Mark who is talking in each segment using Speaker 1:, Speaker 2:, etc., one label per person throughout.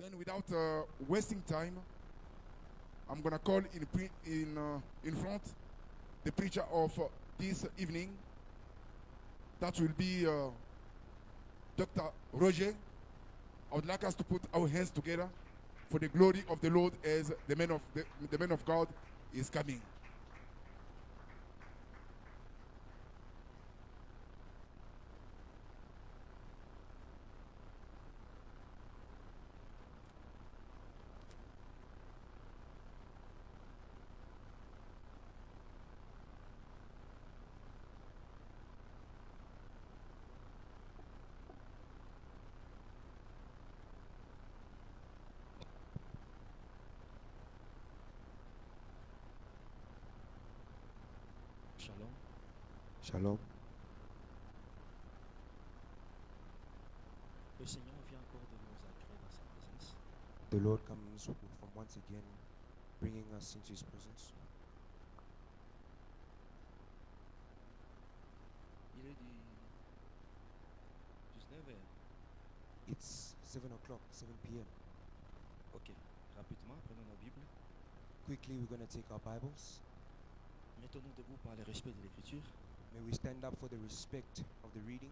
Speaker 1: Then, without wasting time, I'm gonna call in front the preacher of this evening. That will be Dr. Roger. I would like us to put our hands together for the glory of the Lord as the man of God is coming.
Speaker 2: Shalom.
Speaker 3: Shalom.
Speaker 2: Le Seigneur vient encore de nous accueillir dans sa présence.
Speaker 3: The Lord comes from once again bringing us into His presence.
Speaker 2: Il est du 19h.
Speaker 3: It's 7 o'clock, 7 p.m.
Speaker 2: Ok, rapidement, prenons nos Bibles.
Speaker 3: Quickly, we're going to take our Bibles.
Speaker 2: Mettons-nous debout par le respect de l'Écriture.
Speaker 3: May we stand up for the respect of the reading.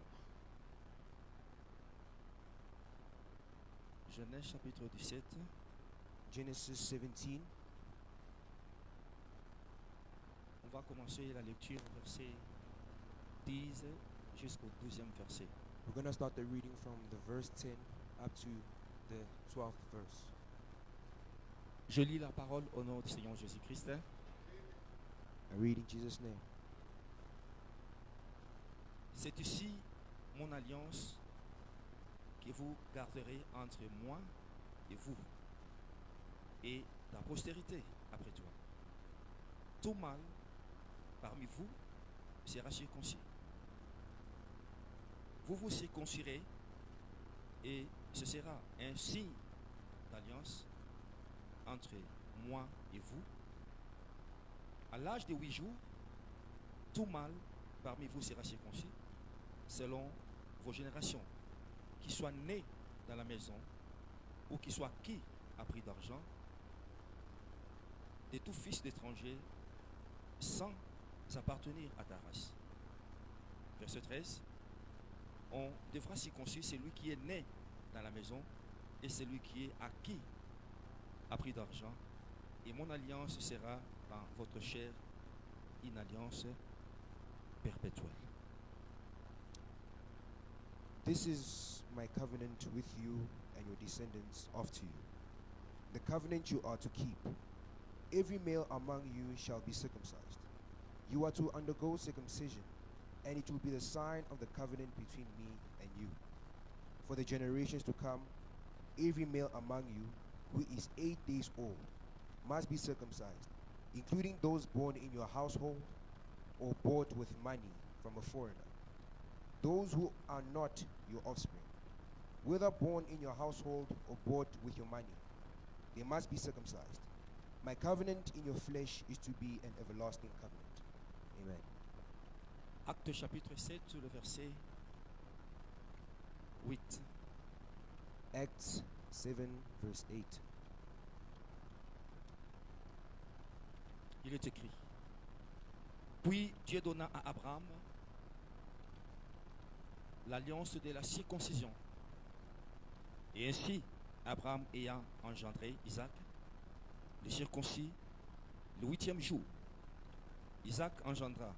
Speaker 2: Genèse chapitre 17,
Speaker 3: Genesis 17.
Speaker 2: on va commencer la lecture au verset 10 jusqu'au 12e verset.
Speaker 3: We're going to start the reading from the verse 10 up to the 12th verse.
Speaker 2: Je lis la parole au nom du Seigneur Jésus-Christ.
Speaker 3: I read in Jesus' name.
Speaker 2: C'est ici mon alliance que vous garderez entre moi et vous et ta postérité après toi. Tout mâle parmi vous sera circoncis. Vous vous circoncirez et ce sera un signe d'alliance entre moi et vous. À l'âge de 8 jours, tout mâle parmi vous sera circoncis selon vos générations, qui soit né dans la maison ou qui soit acquis à prix d'argent, de tout fils d'étranger sans appartenir à ta race. Verset 13. On devra circoncire celui qui est né dans la maison et celui qui est acquis à prix d'argent. Et mon alliance sera dans votre chair, une alliance perpétuelle.
Speaker 3: This is my covenant with you and your descendants after you. The covenant you are to keep. Every male among you shall be circumcised. You are to undergo circumcision, and it will be the sign of the covenant between me and you. For the generations to come, every male among you who is 8 days old must be circumcised, including those born in your household or bought with money from a foreigner. Those who are not your offspring, whether born in your household or bought with your money, they must be circumcised. My covenant in your flesh is to be an everlasting covenant. Amen.
Speaker 2: Acte chapitre 7, le verset 8.
Speaker 3: Acts 7, verse 8.
Speaker 2: Il est écrit. Puis Dieu donna à Abraham l'alliance de la circoncision. Et ainsi, Abraham ayant engendré Isaac, le circoncis, le 8e jour, Isaac engendra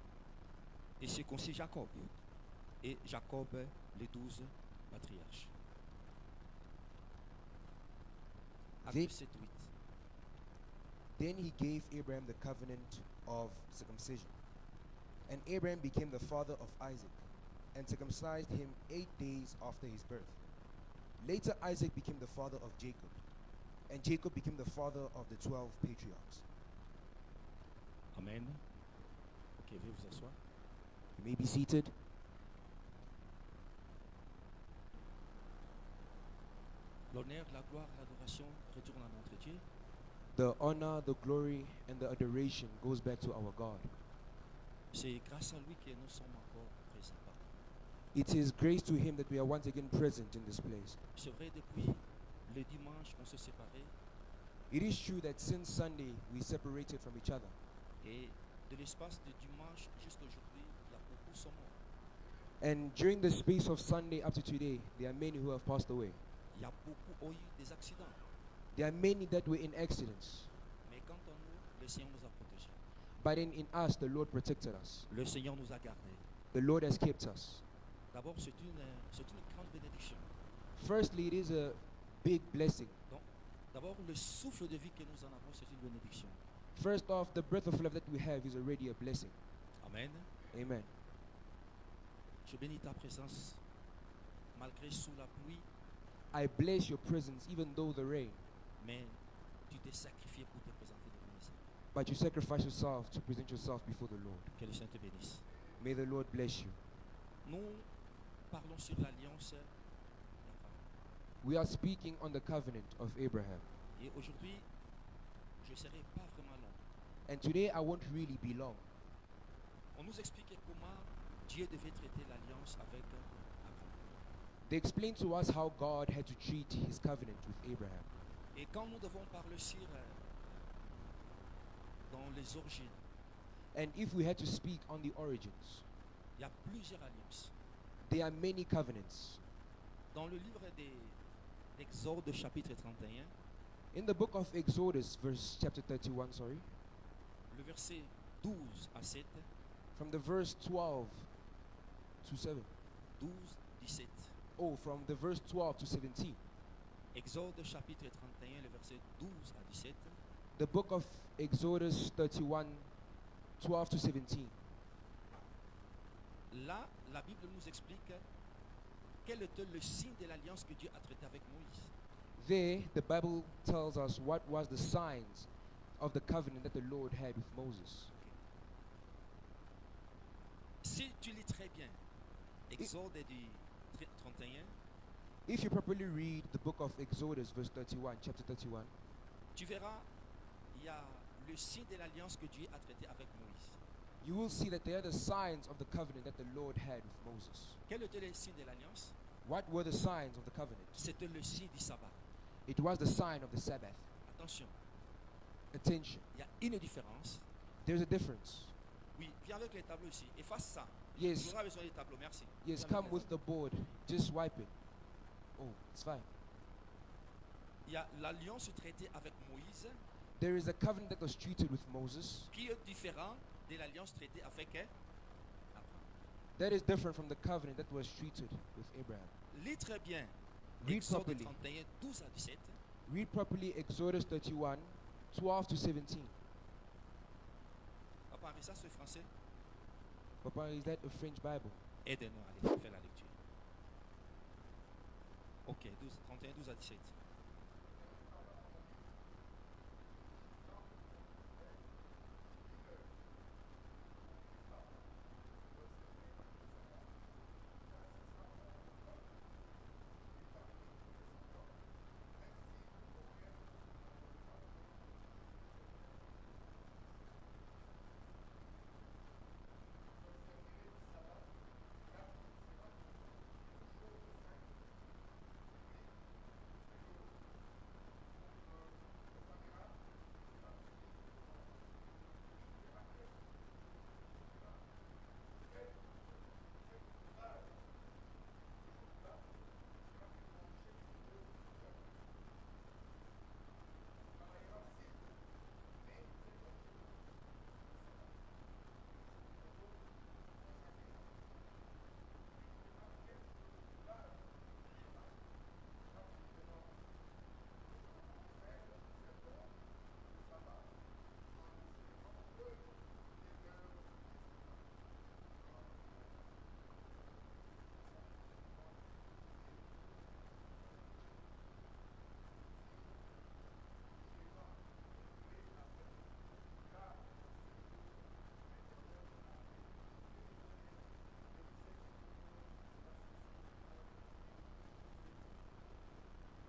Speaker 2: et circoncis Jacob, et Jacob les 12 patriarches. Acte 7, 8.
Speaker 3: Then he gave Abraham the covenant of circumcision. And Abraham became the father of Isaac, and circumcised him 8 days after his birth. Later Isaac became the father of Jacob, and Jacob became the father of the 12 patriarchs.
Speaker 2: Amen. Ok, veuillez vous asseoir.
Speaker 3: You may be seated.
Speaker 2: L'honneur, la gloire, l'adoration retournent à notre Dieu.
Speaker 3: The honor, the glory, and the adoration goes back to our God.
Speaker 2: C'est grâce à lui que nous sommes encore présents.
Speaker 3: It is grace to him that we are once again present in this place.
Speaker 2: C'est vrai, depuis le dimanche, on se séparait
Speaker 3: It is true that since Sunday we separated from each other,
Speaker 2: et de l'espace de dimanche jusqu'à aujourd'hui, il y a beaucoup qui sont morts.
Speaker 3: and during the space of Sunday up to today, there are many who have passed away.
Speaker 2: Il y a beaucoup qui ont eu des accidents.
Speaker 3: There are many that were in accidents,
Speaker 2: Mais quant à nous, le Seigneur nous a protégés.
Speaker 3: but in us the Lord protected us.
Speaker 2: Le Seigneur nous a gardés.
Speaker 3: The Lord has kept us.
Speaker 2: D'abord, c'est une grande bénédiction.
Speaker 3: Firstly, it is a big blessing.
Speaker 2: D'abord, le souffle de vie que nous en avons, c'est une bénédiction.
Speaker 3: First off, the breath of life that we have is already a blessing.
Speaker 2: Amen.
Speaker 3: Amen.
Speaker 2: Je bénis ta présence, malgré sous la pluie,
Speaker 3: I bless your presence even though the rain,
Speaker 2: mais tu t'es sacrifié pour te présenter devant ici.
Speaker 3: but you sacrifice yourself to present yourself before the Lord.
Speaker 2: Que le Seigneur te bénisse.
Speaker 3: May the Lord bless you.
Speaker 2: Nous parlons sur l'alliance d'Abraham.
Speaker 3: We are speaking on the covenant of Abraham.
Speaker 2: Et aujourd'hui, je ne serai pas vraiment long.
Speaker 3: And today I won't really be long.
Speaker 2: On nous expliquait comment Dieu devait traiter l'alliance avec Abraham.
Speaker 3: They explained to us how God had to treat his covenant with Abraham.
Speaker 2: Et quand nous devons parler sur dans les origines,
Speaker 3: And if we had to speak on the origins,
Speaker 2: il y a plusieurs alliances.
Speaker 3: there are many covenants.
Speaker 2: Dans le livre d'Exode chapitre 31,
Speaker 3: In the book of Exodus, chapter 31,
Speaker 2: le verset 12 à 7,
Speaker 3: from the verse 12 to 7.
Speaker 2: 12, 17.
Speaker 3: Oh, from the verse 12 to 17.
Speaker 2: Exode chapitre 31, le verset 12 à 17.
Speaker 3: The book of Exodus 31, 12 to 17.
Speaker 2: Là, la Bible nous explique quel était le signe de l'alliance que Dieu a traité avec Moïse.
Speaker 3: There, the Bible tells us what was the signs of the covenant that the Lord had with Moses.
Speaker 2: Si tu lis très bien Exode du 31,
Speaker 3: If you properly read the book of Exodus, verse 31, chapter 31,
Speaker 2: tu verras, il y a le signe de l'alliance que Dieu a traité avec Moïse.
Speaker 3: you will see that there are the signs of the covenant that the Lord had with Moses.
Speaker 2: Quel était le signe de l'alliance?
Speaker 3: What were the signs of the covenant?
Speaker 2: C'était le signe du sabbat.
Speaker 3: It was the sign of the Sabbath.
Speaker 2: Attention,
Speaker 3: Attention,
Speaker 2: il y a une différence.
Speaker 3: there's a difference.
Speaker 2: Oui, viens avec les tableaux ici. Efface ça.
Speaker 3: Yes,
Speaker 2: Tu auras besoin des tableaux, merci.
Speaker 3: yes,
Speaker 2: Viens
Speaker 3: come
Speaker 2: avec
Speaker 3: with
Speaker 2: les
Speaker 3: the board. Just wipe it. Oh, it's fine.
Speaker 2: Il y a l'alliance traitée avec Moïse
Speaker 3: There is a covenant that was treated with Moses
Speaker 2: qui est différent de l'alliance traitée avec Abraham.
Speaker 3: that is different from the covenant that was treated with Abraham.
Speaker 2: Lis très bien.
Speaker 3: Read
Speaker 2: Exode
Speaker 3: properly.
Speaker 2: 31, 12 à 17.
Speaker 3: Read properly Exodus 31, 12 to 17.
Speaker 2: Papa, ça c'est français.
Speaker 3: Papa, is that a French Bible?
Speaker 2: Aidez-nous à aller faire la lecture. Ok, 12, 31, 12 à 17.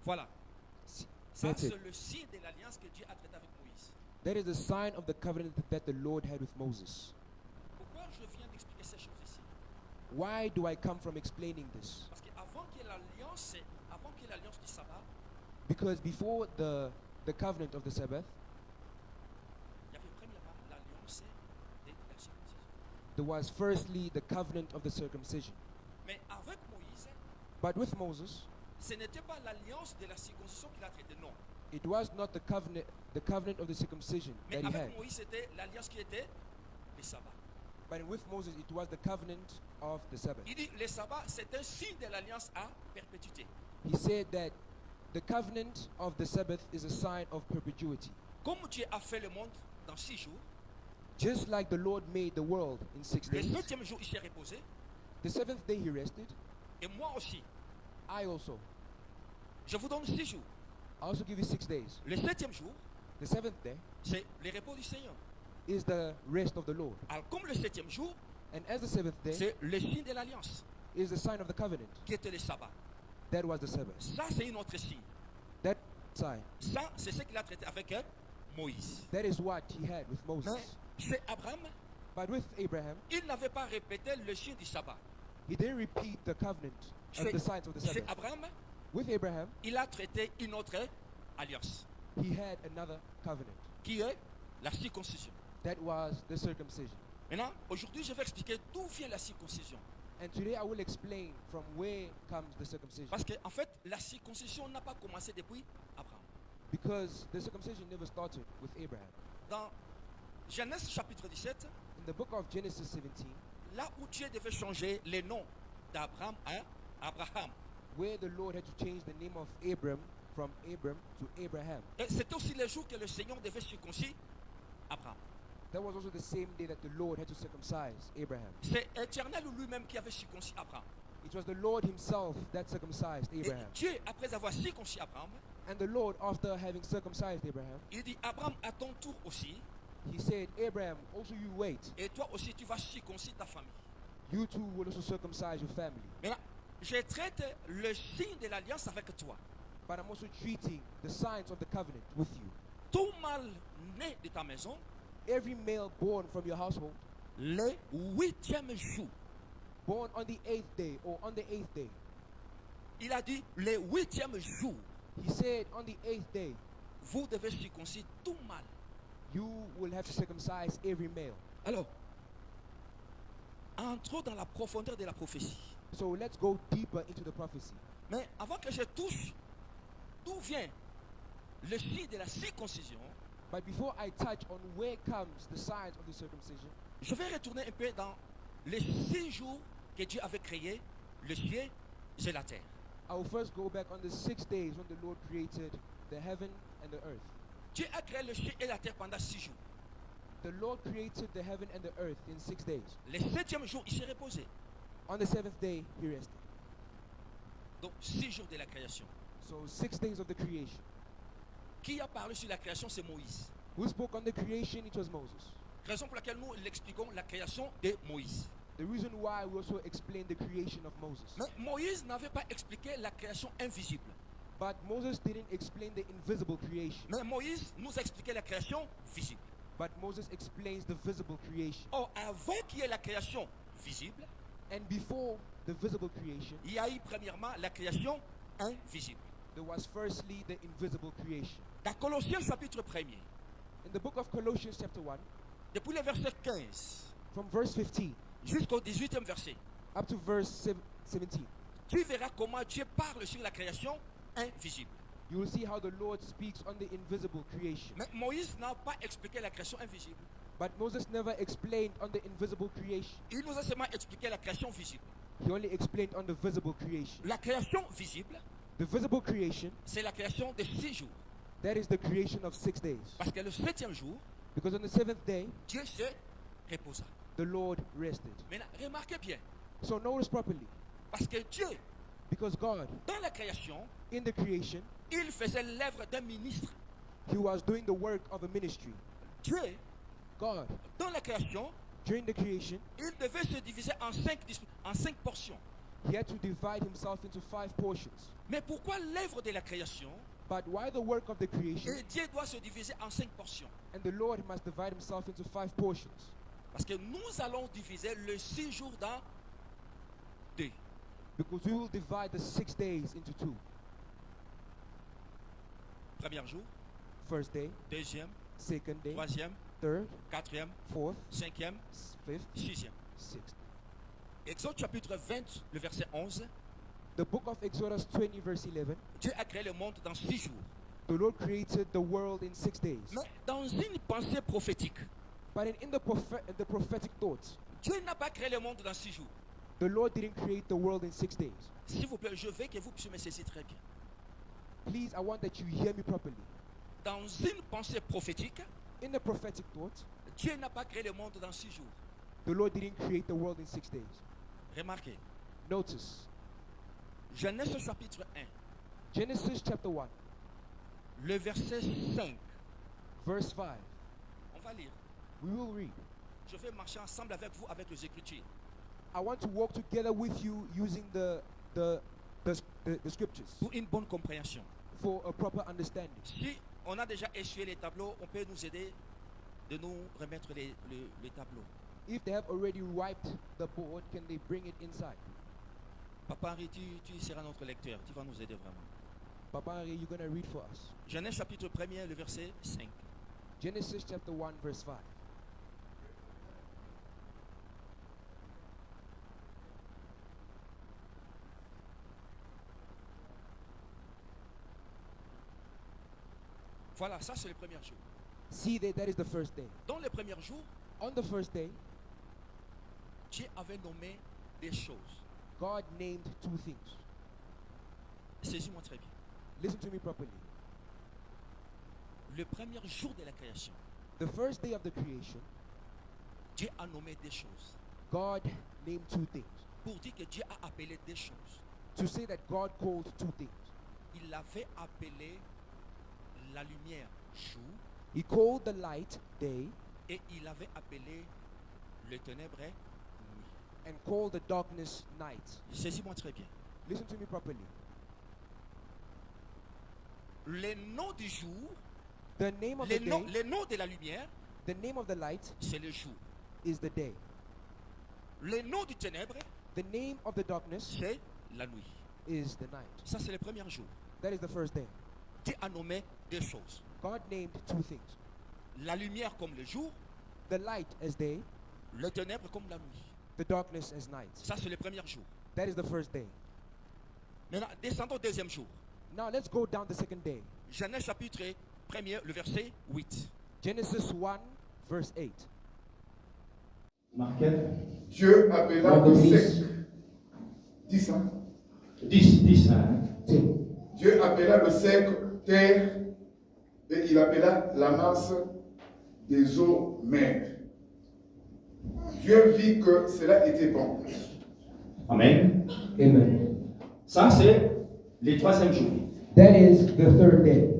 Speaker 2: Voilà. Ça,
Speaker 3: That's it.
Speaker 2: c'est le signe de l'alliance que Dieu a traité avec Moïse.
Speaker 3: That is the sign of the covenant that the Lord had with Moses.
Speaker 2: Pourquoi je viens d'expliquer ces choses ici?
Speaker 3: Why do I come from explaining this?
Speaker 2: Parce qu'avant qu'il y ait l'alliance du sabbat,
Speaker 3: Because before the covenant of the Sabbath,
Speaker 2: il y avait premièrement l'alliance de la circoncision.
Speaker 3: there was firstly the covenant of the circumcision.
Speaker 2: Mais avec Moïse,
Speaker 3: But with Moses,
Speaker 2: ce n'était pas l'alliance de la circoncision qu'il a traité, non.
Speaker 3: it was not the covenant of the circumcision
Speaker 2: Mais
Speaker 3: that he had.
Speaker 2: avec Moïse, c'était l'alliance qui était le sabbat.
Speaker 3: But with Moses, it was the covenant of the Sabbath.
Speaker 2: Il dit, le sabbat, c'est un signe de l'alliance à perpétuité.
Speaker 3: He said that the covenant of the Sabbath is a sign of perpetuity.
Speaker 2: Comme Dieu a fait le monde dans 6 jours,
Speaker 3: Just like the Lord made the world in 6
Speaker 2: le
Speaker 3: days,
Speaker 2: 7e jour, il s'est reposé.
Speaker 3: the seventh day he rested.
Speaker 2: Et moi aussi,
Speaker 3: I also.
Speaker 2: je vous donne 6 jours.
Speaker 3: I also give you 6 days.
Speaker 2: Le 7e jour,
Speaker 3: The seventh day
Speaker 2: c'est le repos du Seigneur.
Speaker 3: is the rest of the Lord.
Speaker 2: Alors, comme le 7e jour,
Speaker 3: And as the seventh day
Speaker 2: c'est le signe de l'alliance,
Speaker 3: is the sign of the covenant,
Speaker 2: qui était le sabbat.
Speaker 3: that was the Sabbath.
Speaker 2: Ça, c'est une autre signe.
Speaker 3: That sign,
Speaker 2: Ça, c'est ce qu'il a traité avec Moïse.
Speaker 3: that is what he had with
Speaker 2: Mais
Speaker 3: Moses.
Speaker 2: chez Abraham,
Speaker 3: But with Abraham,
Speaker 2: il n'avait pas répété le signe du sabbat.
Speaker 3: he didn't repeat the covenant of
Speaker 2: Chez,
Speaker 3: the signs of the
Speaker 2: chez
Speaker 3: Sabbath.
Speaker 2: Abraham,
Speaker 3: With Abraham,
Speaker 2: il a traité une autre alliance,
Speaker 3: he had another covenant.
Speaker 2: qui est la circoncision.
Speaker 3: That was the circumcision.
Speaker 2: Maintenant, aujourd'hui, je vais expliquer d'où vient la circoncision.
Speaker 3: And today I will explain from where comes the circumcision.
Speaker 2: Parce qu'en fait, la circoncision n'a pas commencé depuis Abraham.
Speaker 3: Because the circumcision never started with Abraham.
Speaker 2: Dans Genèse chapitre 17,
Speaker 3: In the book of Genesis 17,
Speaker 2: là où Dieu devait changer les noms d'Abraham à Abraham,
Speaker 3: where the Lord had to change the name of Abram from Abram to Abraham,
Speaker 2: et c'est aussi le jour que le Seigneur devait circoncire Abraham.
Speaker 3: that was also the same day that the Lord had to circumcise Abraham.
Speaker 2: C'est Éternel lui-même qui avait circoncis Abraham.
Speaker 3: It was the Lord himself that circumcised
Speaker 2: Et
Speaker 3: Abraham.
Speaker 2: Dieu, après avoir circoncis Abraham,
Speaker 3: And the Lord, after having circumcised Abraham,
Speaker 2: il dit, Abraham, à ton tour aussi,
Speaker 3: he said, Abraham, also you wait.
Speaker 2: et toi aussi tu vas circoncire ta famille.
Speaker 3: You too will also circumcise your family.
Speaker 2: Maintenant, je traite le signe de l'alliance avec toi.
Speaker 3: But I'm also treating the signs of the covenant with you.
Speaker 2: Tout mâle né de ta maison,
Speaker 3: Every male born from your household,
Speaker 2: le 8e jour,
Speaker 3: born on the 8th day or on the 8th day,
Speaker 2: il a dit, le 8e jour,
Speaker 3: he said on the 8th day,
Speaker 2: vous devez circoncire tout mâle.
Speaker 3: you will have to circumcise every male.
Speaker 2: Alors, entrons dans la profondeur de la prophétie.
Speaker 3: So let's go deeper into the prophecy.
Speaker 2: Mais avant que je touche d'où vient le signe de la circoncision,
Speaker 3: But before I touch on where comes the signs of the circumcision,
Speaker 2: je vais retourner un peu dans les 6 jours que Dieu avait créé le ciel et la terre.
Speaker 3: I will first go back on the 6 days when the Lord created the heaven and the earth.
Speaker 2: Dieu a créé le ciel et la terre pendant 6 jours.
Speaker 3: The Lord created the heaven and the earth in 6 days.
Speaker 2: Le 7e jour, il s'est reposé.
Speaker 3: On the 7th day, he rested.
Speaker 2: Donc 6 jours de la création.
Speaker 3: So 6 days of the creation.
Speaker 2: Qui a parlé sur la création, c'est Moïse.
Speaker 3: Who spoke on the creation? It was Moses.
Speaker 2: Raison pour laquelle nous l'expliquons la création de Moïse.
Speaker 3: The reason why we also explain the creation of Moses.
Speaker 2: Mais Moïse n'avait pas expliqué la création invisible.
Speaker 3: But Moses didn't explain the invisible creation.
Speaker 2: Mais Moïse nous a expliqué la création visible.
Speaker 3: But Moses explains the visible creation.
Speaker 2: Or, avant qu'il y ait la création visible,
Speaker 3: And before the visible creation,
Speaker 2: il y a eu premièrement la création invisible.
Speaker 3: there was firstly the invisible creation.
Speaker 2: Dans Colossiens chapitre 1er,
Speaker 3: In the book of Colossians chapter 1,
Speaker 2: depuis le verset 15
Speaker 3: from verse 15
Speaker 2: jusqu'au 18e verset,
Speaker 3: up to verse 17,
Speaker 2: tu verras comment Dieu parle sur la création invisible.
Speaker 3: you will see how the Lord speaks on the invisible creation.
Speaker 2: Mais Moïse n'a pas expliqué la création invisible.
Speaker 3: But Moses never explained on the invisible creation.
Speaker 2: Il nous a seulement expliqué la création visible.
Speaker 3: He only explained on the visible creation.
Speaker 2: La création visible,
Speaker 3: The visible creation,
Speaker 2: c'est la création de 6 jours.
Speaker 3: that is the creation of 6 days.
Speaker 2: Parce que le 7e jour,
Speaker 3: Because on the 7th day,
Speaker 2: Dieu se reposa.
Speaker 3: the Lord rested.
Speaker 2: Maintenant, remarquez bien,
Speaker 3: So notice properly.
Speaker 2: parce que Dieu,
Speaker 3: Because God,
Speaker 2: dans la création,
Speaker 3: in the creation,
Speaker 2: il faisait l'œuvre d'un ministre.
Speaker 3: He was doing the work of a ministry.
Speaker 2: Dieu,
Speaker 3: God,
Speaker 2: dans la création,
Speaker 3: during the creation,
Speaker 2: il devait se diviser en 5 portions.
Speaker 3: He had to divide Himself into 5 portions.
Speaker 2: Mais pourquoi l'œuvre de la création
Speaker 3: But why the work of the creation?
Speaker 2: et Dieu doit se diviser en 5 portions?
Speaker 3: And the Lord must divide Himself into 5 portions.
Speaker 2: Parce que nous allons diviser le 6 jours dans 2.
Speaker 3: Because we will divide the 6 days into 2.
Speaker 2: Premier jour,
Speaker 3: first day,
Speaker 2: deuxième,
Speaker 3: second day,
Speaker 2: troisième,
Speaker 3: third,
Speaker 2: quatrième,
Speaker 3: fourth,
Speaker 2: cinquième,
Speaker 3: fifth,
Speaker 2: sixième.
Speaker 3: sixth.
Speaker 2: Exode chapitre 20, le verset 11.
Speaker 3: The book of Exodus 20, verse 11.
Speaker 2: Dieu a créé le monde dans 6 jours.
Speaker 3: The Lord created the world in 6 days.
Speaker 2: Mais dans une pensée prophétique,
Speaker 3: But in the prophetic thoughts,
Speaker 2: Dieu n'a pas créé le monde dans 6 jours.
Speaker 3: the Lord didn't create the world in 6 days.
Speaker 2: S'il vous plaît, je veux que vous puissiez me saisir très bien.
Speaker 3: Please, I want that you hear me properly.
Speaker 2: Dans une pensée prophétique,
Speaker 3: In the prophetic thoughts,
Speaker 2: Dieu n'a pas créé le monde dans 6 jours.
Speaker 3: the Lord didn't create the world in 6 days.
Speaker 2: Remarquez,
Speaker 3: Notice,
Speaker 2: Genèse chapitre 1,
Speaker 3: Genesis chapter 1,
Speaker 2: le verset 5.
Speaker 3: verse 5.
Speaker 2: On va lire.
Speaker 3: We will read.
Speaker 2: Je vais marcher ensemble avec vous avec les Écritures.
Speaker 3: I want to walk together with you using the scriptures
Speaker 2: Pour une bonne compréhension.
Speaker 3: for a proper understanding.
Speaker 2: Si on a déjà essuyé les tableaux, on peut nous aider de nous remettre les tableaux.
Speaker 3: If they have already wiped the board, can they bring it inside?
Speaker 2: Papa Henri, tu seras notre lecteur. Tu vas nous aider vraiment.
Speaker 3: Papa Henry, you're going to read for us.
Speaker 2: Genèse chapitre 1er, le verset 5.
Speaker 3: Genesis chapter 1, verse 5.
Speaker 2: Voilà, ça c'est le premier jour.
Speaker 3: See, that is the first day.
Speaker 2: Dans le premier jour,
Speaker 3: On the first day,
Speaker 2: Dieu avait nommé des choses.
Speaker 3: God named 2 things.
Speaker 2: Saisis-moi très bien.
Speaker 3: Listen to me properly.
Speaker 2: Le premier jour de la création,
Speaker 3: The first day of the creation,
Speaker 2: Dieu a nommé des choses.
Speaker 3: God named 2 things.
Speaker 2: Pour dire que Dieu a appelé des choses.
Speaker 3: To say that God called 2 things.
Speaker 2: Il avait appelé la lumière jour
Speaker 3: He called the light day
Speaker 2: et il avait appelé le ténèbre nuit.
Speaker 3: and called the darkness night.
Speaker 2: Saisis-moi très bien.
Speaker 3: Listen to me properly.
Speaker 2: Le nom du jour,
Speaker 3: The name of the day,
Speaker 2: le nom de la lumière,
Speaker 3: the name of the light
Speaker 2: c'est le jour.
Speaker 3: is the day.
Speaker 2: Le nom du ténèbre,
Speaker 3: The name of the darkness
Speaker 2: c'est la nuit.
Speaker 3: is the night.
Speaker 2: Ça, c'est le premier jour.
Speaker 3: That is the first day.
Speaker 2: Dieu a nommé deux choses.
Speaker 3: God named 2 things.
Speaker 2: La lumière comme le jour,
Speaker 3: The light as day,
Speaker 2: le ténèbre comme la nuit.
Speaker 3: the darkness as night.
Speaker 2: Ça, c'est le premier jour.
Speaker 3: That is the first day.
Speaker 2: Maintenant, descendons au deuxième jour.
Speaker 3: Now let's go down the second day.
Speaker 2: Genèse chapitre 1er, le verset 8.
Speaker 3: Genesis 1, verse 8.
Speaker 4: Marquette.
Speaker 1: Dieu appela le sec. 10 ans.
Speaker 4: 10, hein.
Speaker 3: 10.
Speaker 1: Dieu appela le sec terre et il appela la masse des eaux mer. Dieu vit que cela était bon.
Speaker 4: Amen.
Speaker 3: Amen.
Speaker 4: Ça, c'est le troisième jour.
Speaker 3: That is the third day.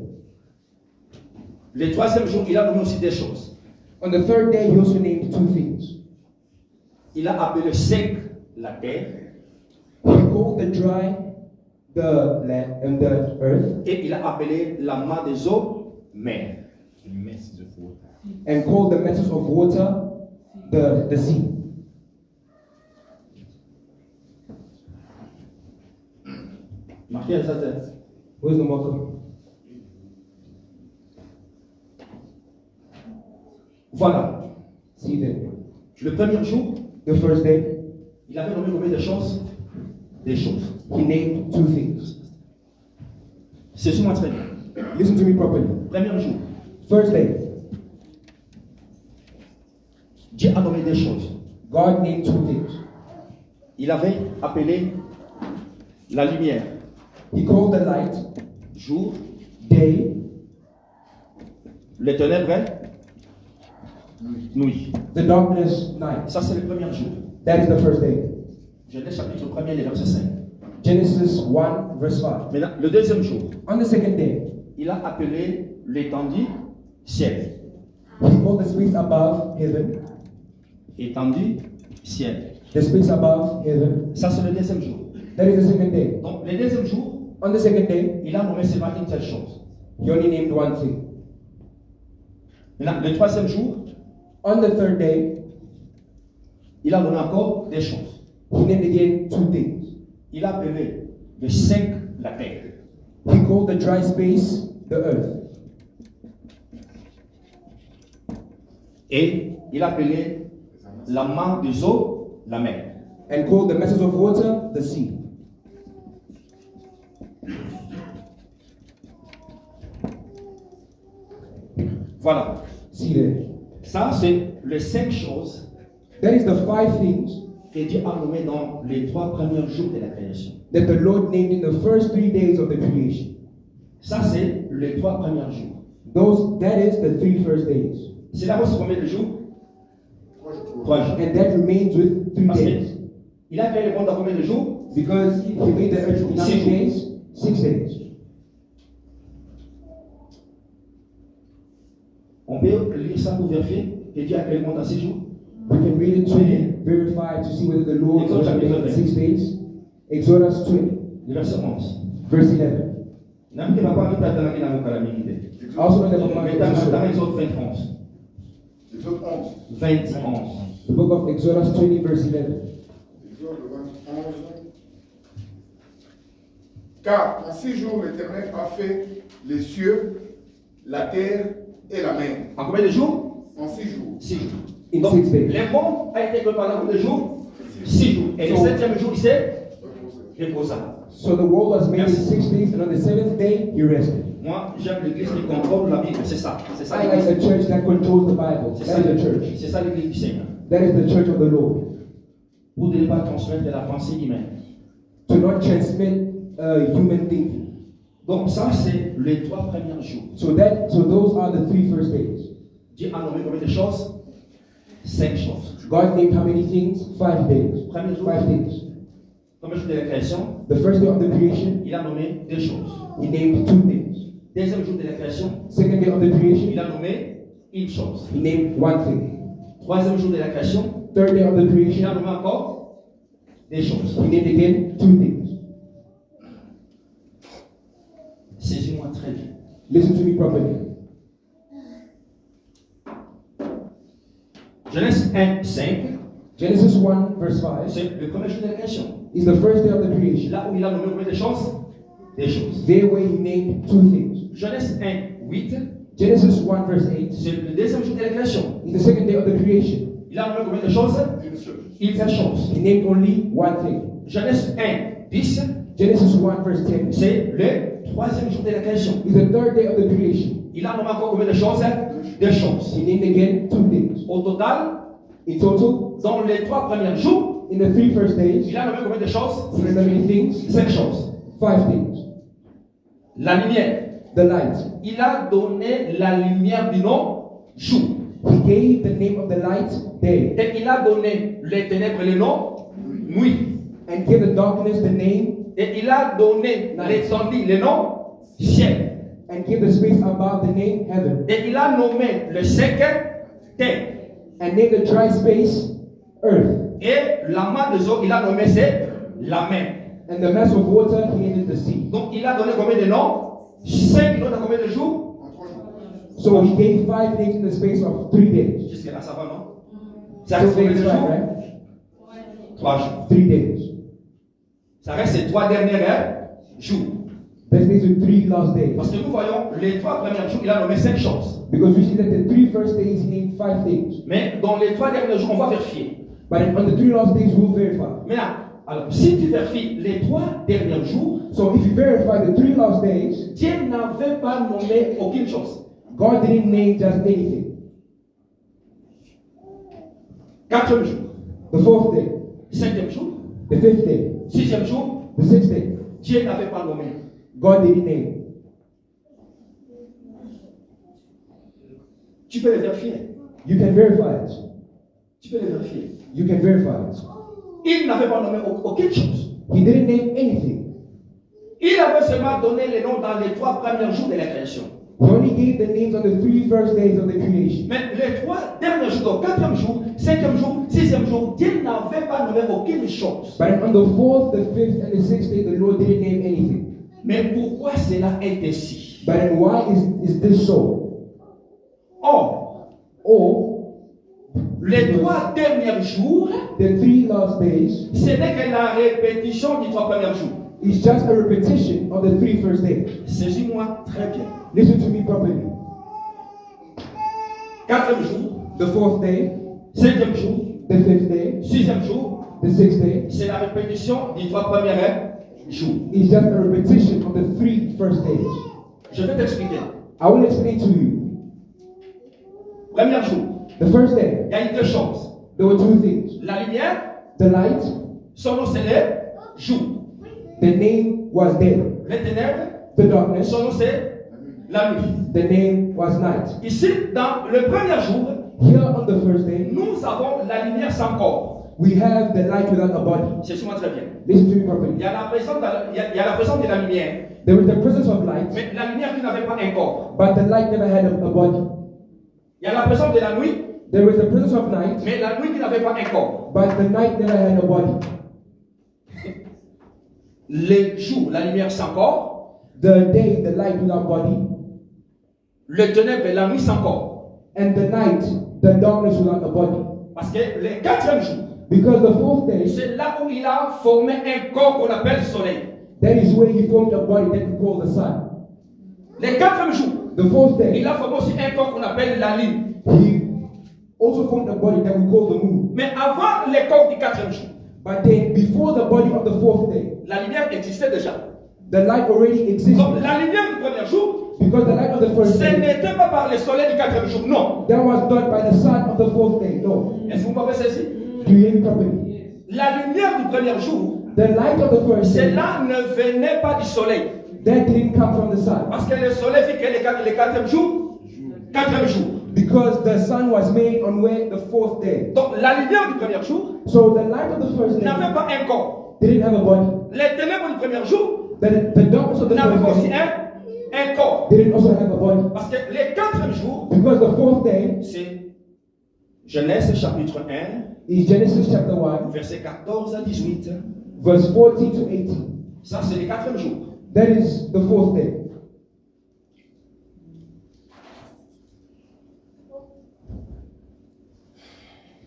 Speaker 4: Le troisième jour, il a nommé aussi des choses.
Speaker 3: On the third day, he also named 2 things.
Speaker 4: Il a appelé sec la terre
Speaker 3: He called the dry the land and the earth,
Speaker 4: et il a appelé la main des eaux mer.
Speaker 3: and called the masses of water the sea.
Speaker 4: Marquette, ça c'est.
Speaker 3: Where's the marker?
Speaker 4: Voilà.
Speaker 3: See there.
Speaker 4: Le premier jour,
Speaker 3: The first day,
Speaker 4: il avait nommé combien de choses? Des choses.
Speaker 3: he named 2 things.
Speaker 4: C'est moi très bien.
Speaker 3: Listen to me properly.
Speaker 4: Premier jour,
Speaker 3: First day,
Speaker 4: Dieu a nommé des choses.
Speaker 3: God named 2 things.
Speaker 4: Il avait appelé la lumière
Speaker 3: He called the light
Speaker 4: jour,
Speaker 3: day,
Speaker 4: les ténèbres nuit.
Speaker 3: the darkness night.
Speaker 4: Ça, c'est le premier jour.
Speaker 3: That is the first day.
Speaker 4: Genèse chapitre 1er, les versets 5.
Speaker 3: Genesis 1, verse 5.
Speaker 4: Maintenant, le deuxième jour,
Speaker 3: On the second day,
Speaker 4: il a appelé l'étendue ciel.
Speaker 3: he called the space above heaven,
Speaker 4: Étendue ciel.
Speaker 3: the space above heaven.
Speaker 4: Ça, c'est le deuxième jour.
Speaker 3: That is the second day.
Speaker 4: Donc, le deuxième jour,
Speaker 3: On the second day,
Speaker 4: il a nommé seulement une seule chose.
Speaker 3: he only named 1 thing.
Speaker 4: Maintenant, le troisième jour,
Speaker 3: On the third day,
Speaker 4: il a nommé encore des choses.
Speaker 3: he named again 2 things.
Speaker 4: Il a appelé le sec la terre.
Speaker 3: He called the dry space the earth.
Speaker 4: Et il appelait la main des eaux la mer.
Speaker 3: And called the masses of water the sea.
Speaker 4: Voilà.
Speaker 3: See there.
Speaker 4: Ça, c'est les 5 choses
Speaker 3: That is the 5 things
Speaker 4: que Dieu a nommées dans les 3 premiers jours de la création.
Speaker 3: that the Lord named in the first 3 days of the creation.
Speaker 4: Ça, c'est les 3 premiers jours.
Speaker 3: That is the 3 first days.
Speaker 4: C'est là-bas ce combien de jours? 3 jours.
Speaker 3: And that remains with 3
Speaker 4: Parce
Speaker 3: days.
Speaker 4: qu'il a créé le monde dans combien de jours?
Speaker 3: Because he made the earth in 9
Speaker 4: 6
Speaker 3: days, 6 days.
Speaker 4: On peut lire ça pour vérifier que Dieu a créé le monde en 6 jours.
Speaker 3: We can read it to verify to see whether the Lord
Speaker 4: Exode
Speaker 3: was
Speaker 4: chapitre
Speaker 3: made in
Speaker 4: 20.
Speaker 3: 6 days. Exodus 20,
Speaker 4: Le verset 11.
Speaker 3: verse 11.
Speaker 4: Namke papa nous t'attendons qu'il a mon calamité.
Speaker 3: Also in the book
Speaker 4: Mais
Speaker 3: of
Speaker 4: dans
Speaker 3: Exodus,
Speaker 4: Exode 20, 11.
Speaker 1: Exode 11.
Speaker 4: 20, 11.
Speaker 3: the book of Exodus 20, verse 11.
Speaker 1: Exode 20, 11. Car en 6 jours, l'Éternel a fait les cieux, la terre et la mer.
Speaker 4: En combien de jours?
Speaker 1: En 6 jours.
Speaker 4: 6 jours.
Speaker 3: In
Speaker 4: Donc,
Speaker 3: 6 days.
Speaker 4: le monde a été créé pendant combien de jours? 6 jours. Et le 7e jour, il s'est reposé.
Speaker 3: So the world was made in 6 days, and on the 7th day he rested.
Speaker 4: Moi, j'aime l'église qui contrôle la Bible. C'est ça. C'est ça
Speaker 3: I like the
Speaker 4: l'église.
Speaker 3: church that controls the Bible.
Speaker 4: C'est
Speaker 3: That
Speaker 4: ça,
Speaker 3: is the church.
Speaker 4: c'est ça l'église du Seigneur.
Speaker 3: That is the church of the Lord.
Speaker 4: Pour ne pas transmettre la pensée humaine.
Speaker 3: To not transmit human thinking.
Speaker 4: Donc, ça, c'est les 3 premiers jours.
Speaker 3: So those are the 3 first days.
Speaker 4: Dieu a nommé combien de choses? 5 choses.
Speaker 3: God named how many things? 5 days.
Speaker 4: Premier jour.
Speaker 3: 5 things.
Speaker 4: Premier jour de la création,
Speaker 3: The first day of the creation,
Speaker 4: il a nommé 2 choses.
Speaker 3: he named 2 things.
Speaker 4: Deuxième jour de la création,
Speaker 3: Second day of the creation,
Speaker 4: il a nommé une chose.
Speaker 3: he named 1 thing.
Speaker 4: Troisième jour de la création,
Speaker 3: Third day of the
Speaker 4: il a
Speaker 3: creation,
Speaker 4: nommé encore des choses.
Speaker 3: he named again 2 things.
Speaker 4: Saisis-moi très bien.
Speaker 3: Listen to me properly.
Speaker 4: Genèse 1, 5,
Speaker 3: Genesis 1, verse 5
Speaker 4: c'est le premier jour de la création.
Speaker 3: is the first day of the creation.
Speaker 4: Là où il a nommé combien de choses? Des choses.
Speaker 3: There where he named 2 things.
Speaker 4: Genèse 1, 8,
Speaker 3: Genesis 1, verse 8
Speaker 4: c'est le deuxième jour de la création.
Speaker 3: is the second day of the creation.
Speaker 4: Il a nommé combien de choses?
Speaker 1: Une seule.
Speaker 4: Une seule chose.
Speaker 3: He named only 1 thing.
Speaker 4: Genèse 1, 10,
Speaker 3: Genesis 1, verse 10
Speaker 4: c'est le troisième jour de la création.
Speaker 3: is the third day of the creation.
Speaker 4: Il a nommé encore combien de choses? Deux choses.
Speaker 3: He named again 2 things.
Speaker 4: Au total,
Speaker 3: In total,
Speaker 4: dans les 3 premiers jours,
Speaker 3: in the 3 first days,
Speaker 4: il a nommé combien de choses?
Speaker 3: he named how many things?
Speaker 4: 5 choses.
Speaker 3: 5 things.
Speaker 4: La lumière.
Speaker 3: The light.
Speaker 4: Il a donné la lumière du nom jour.
Speaker 3: He gave the name of the light day
Speaker 4: Et il a donné les ténèbres le nom nuit.
Speaker 3: and gave the darkness the name
Speaker 4: Et il a donné l'étendue le nom ciel.
Speaker 3: and gave the space above the name heaven
Speaker 4: Et il a nommé le sec terre.
Speaker 3: and named the dry space earth
Speaker 4: Et la main des eaux, il a nommé c'est la mer.
Speaker 3: and the mass of water he named the sea.
Speaker 4: Donc il a donné combien de noms? 5 noms dans combien de jours?
Speaker 1: En 3 jours.
Speaker 3: So he gave 5 names in the space of 3 days.
Speaker 4: Jusqu'à là, ça va, non? Ça
Speaker 3: So
Speaker 4: reste combien de
Speaker 3: days, right,
Speaker 4: jours?
Speaker 3: right?
Speaker 4: 3 jours.
Speaker 3: 3 days.
Speaker 4: Ça reste ces 3 derniers jours.
Speaker 3: That means the 3 last days.
Speaker 4: Parce que nous voyons, les 3 premiers jours, il a nommé 5 choses.
Speaker 3: Because we see that the 3 first days he named 5 things.
Speaker 4: Mais dans les 3 derniers jours, on va vérifier.
Speaker 3: But on the 3 last days we'll verify.
Speaker 4: Maintenant, alors, si tu vérifies les 3 derniers jours,
Speaker 3: So if you verify the 3 last days,
Speaker 4: Dieu n'avait pas nommé aucune chose.
Speaker 3: God didn't name just anything.
Speaker 4: 4e jour,
Speaker 3: The 4th day,
Speaker 4: 5e jour,
Speaker 3: the 5th day,
Speaker 4: 6e jour,
Speaker 3: the 6th day,
Speaker 4: Dieu n'avait pas nommé.
Speaker 3: God didn't name.
Speaker 4: Tu peux le vérifier.
Speaker 3: You can verify it.
Speaker 4: Tu peux le vérifier.
Speaker 3: You can verify it.
Speaker 4: Il n'avait pas nommé aucune chose.
Speaker 3: He didn't name anything.
Speaker 4: Il avait seulement donné les noms dans les 3 premiers jours de la création.
Speaker 3: He only gave the names on the 3 first days of the creation.
Speaker 4: Mais les 3 derniers jours, donc 4e jour, 5e jour, 6e jour, Dieu n'avait pas nommé aucune chose.
Speaker 3: But on the 4th, the 5th, and the 6th day, the Lord didn't name anything.
Speaker 4: Mais pourquoi cela est ainsi?
Speaker 3: But then why is this so?
Speaker 4: Or,
Speaker 3: Or,
Speaker 4: les 3 derniers jours,
Speaker 3: the 3 last days,
Speaker 4: ce n'est que la répétition du 3 premiers jours.
Speaker 3: is just a repetition of the 3 first days.
Speaker 4: Saisis-moi très bien.
Speaker 3: Listen to me properly.
Speaker 4: 4e jour,
Speaker 3: The 4th day,
Speaker 4: 5e jour,
Speaker 3: the 5th day,
Speaker 4: 6e jour,
Speaker 3: the 6th day
Speaker 4: c'est la répétition des 3 premiers jours.
Speaker 3: is just a repetition of the 3 first days.
Speaker 4: Je vais t'expliquer.
Speaker 3: I will explain to you.
Speaker 4: Premier jour,
Speaker 3: The first day,
Speaker 4: il y a eu 2 choses.
Speaker 3: there were 2 things.
Speaker 4: La lumière,
Speaker 3: The light,
Speaker 4: son nom c'est le jour.
Speaker 3: the name was day.
Speaker 4: Les ténèbres,
Speaker 3: The darkness,
Speaker 4: son nom c'est la nuit.
Speaker 3: the name was night.
Speaker 4: Ici, dans le premier jour,
Speaker 3: Here on the first day,
Speaker 4: nous avons la lumière sans corps.
Speaker 3: we have the light without a body.
Speaker 4: Saisis-moi très bien.
Speaker 3: Listen to me
Speaker 4: Il
Speaker 3: properly.
Speaker 4: y a la présence de la lumière,
Speaker 3: There is the presence of light,
Speaker 4: mais la lumière qui n'avait pas un corps.
Speaker 3: but the light never had a body.
Speaker 4: Il y a la présence de la nuit,
Speaker 3: There is the presence of night,
Speaker 4: mais la nuit qui n'avait pas un corps.
Speaker 3: but the night never had a body.
Speaker 4: Les jours, la lumière sans corps.
Speaker 3: The day, the light without body,
Speaker 4: Le ténèbre et la nuit sans corps.
Speaker 3: and the night, the darkness without a body.
Speaker 4: Parce que le 4e jour,
Speaker 3: Because the 4th day,
Speaker 4: c'est là où il a formé un corps qu'on appelle soleil.
Speaker 3: that is where he formed a body that we call the sun.
Speaker 4: Le 4e jour,
Speaker 3: The 4th day,
Speaker 4: il a formé aussi un corps qu'on appelle la lune.
Speaker 3: he also formed a body that we call the moon.
Speaker 4: Mais avant le corps du 4e jour,
Speaker 3: But then, before the body of the 4th day,
Speaker 4: la lumière existait déjà.
Speaker 3: the light already existed.
Speaker 4: Donc la lumière du premier jour,
Speaker 3: Because the light of the first
Speaker 4: ce
Speaker 3: day,
Speaker 4: n'était pas par le soleil du 4e jour, non.
Speaker 3: that was not by the sun of the 4th day. No.
Speaker 4: Est-ce que vous m'avez saisi?
Speaker 3: Do you hear me properly?
Speaker 4: La lumière du premier jour,
Speaker 3: The light of the first day,
Speaker 4: cela ne venait pas du soleil.
Speaker 3: that didn't come from the sun.
Speaker 4: Parce que le soleil fait que le 4e jour, 4e jour.
Speaker 3: Because the sun was made on where the 4th day.
Speaker 4: Donc la lumière du premier jour
Speaker 3: So the light of the first day
Speaker 4: n'avait pas un corps.
Speaker 3: didn't have a body.
Speaker 4: Les ténèbres du premier jour
Speaker 3: The darkness of the
Speaker 4: n'avaient pas
Speaker 3: first
Speaker 4: aussi
Speaker 3: day
Speaker 4: un corps.
Speaker 3: didn't also have a body.
Speaker 4: Parce que le 4e jour,
Speaker 3: Because the 4th day
Speaker 4: c'est Genèse chapitre 1,
Speaker 3: is Genesis chapter 1,
Speaker 4: verset 14 à 18.
Speaker 3: verse 14 to 18.
Speaker 4: Ça, c'est le 4e jour.
Speaker 3: That is the 4th day.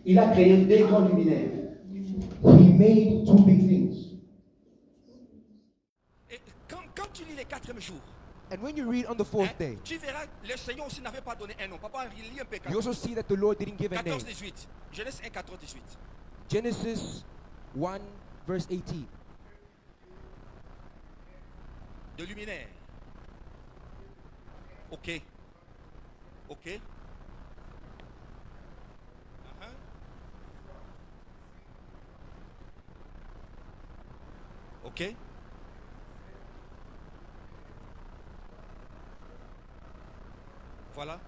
Speaker 4: Il a créé des grands luminaires.
Speaker 3: He made 2 big things.
Speaker 2: Et quand tu lis les 4e jours,
Speaker 3: And when you read on the 4th
Speaker 2: hein,
Speaker 3: day,
Speaker 2: tu verras, le Seigneur aussi n'avait pas donné un nom. Papa, lis un peu
Speaker 3: you also see that the Lord didn't give a name.
Speaker 2: 14, 18. Genèse 1, 14, 18.
Speaker 3: Genesis 1, verse 18.
Speaker 2: De luminaire. Ok. Ok. Uh-huh. Ok. Voilà.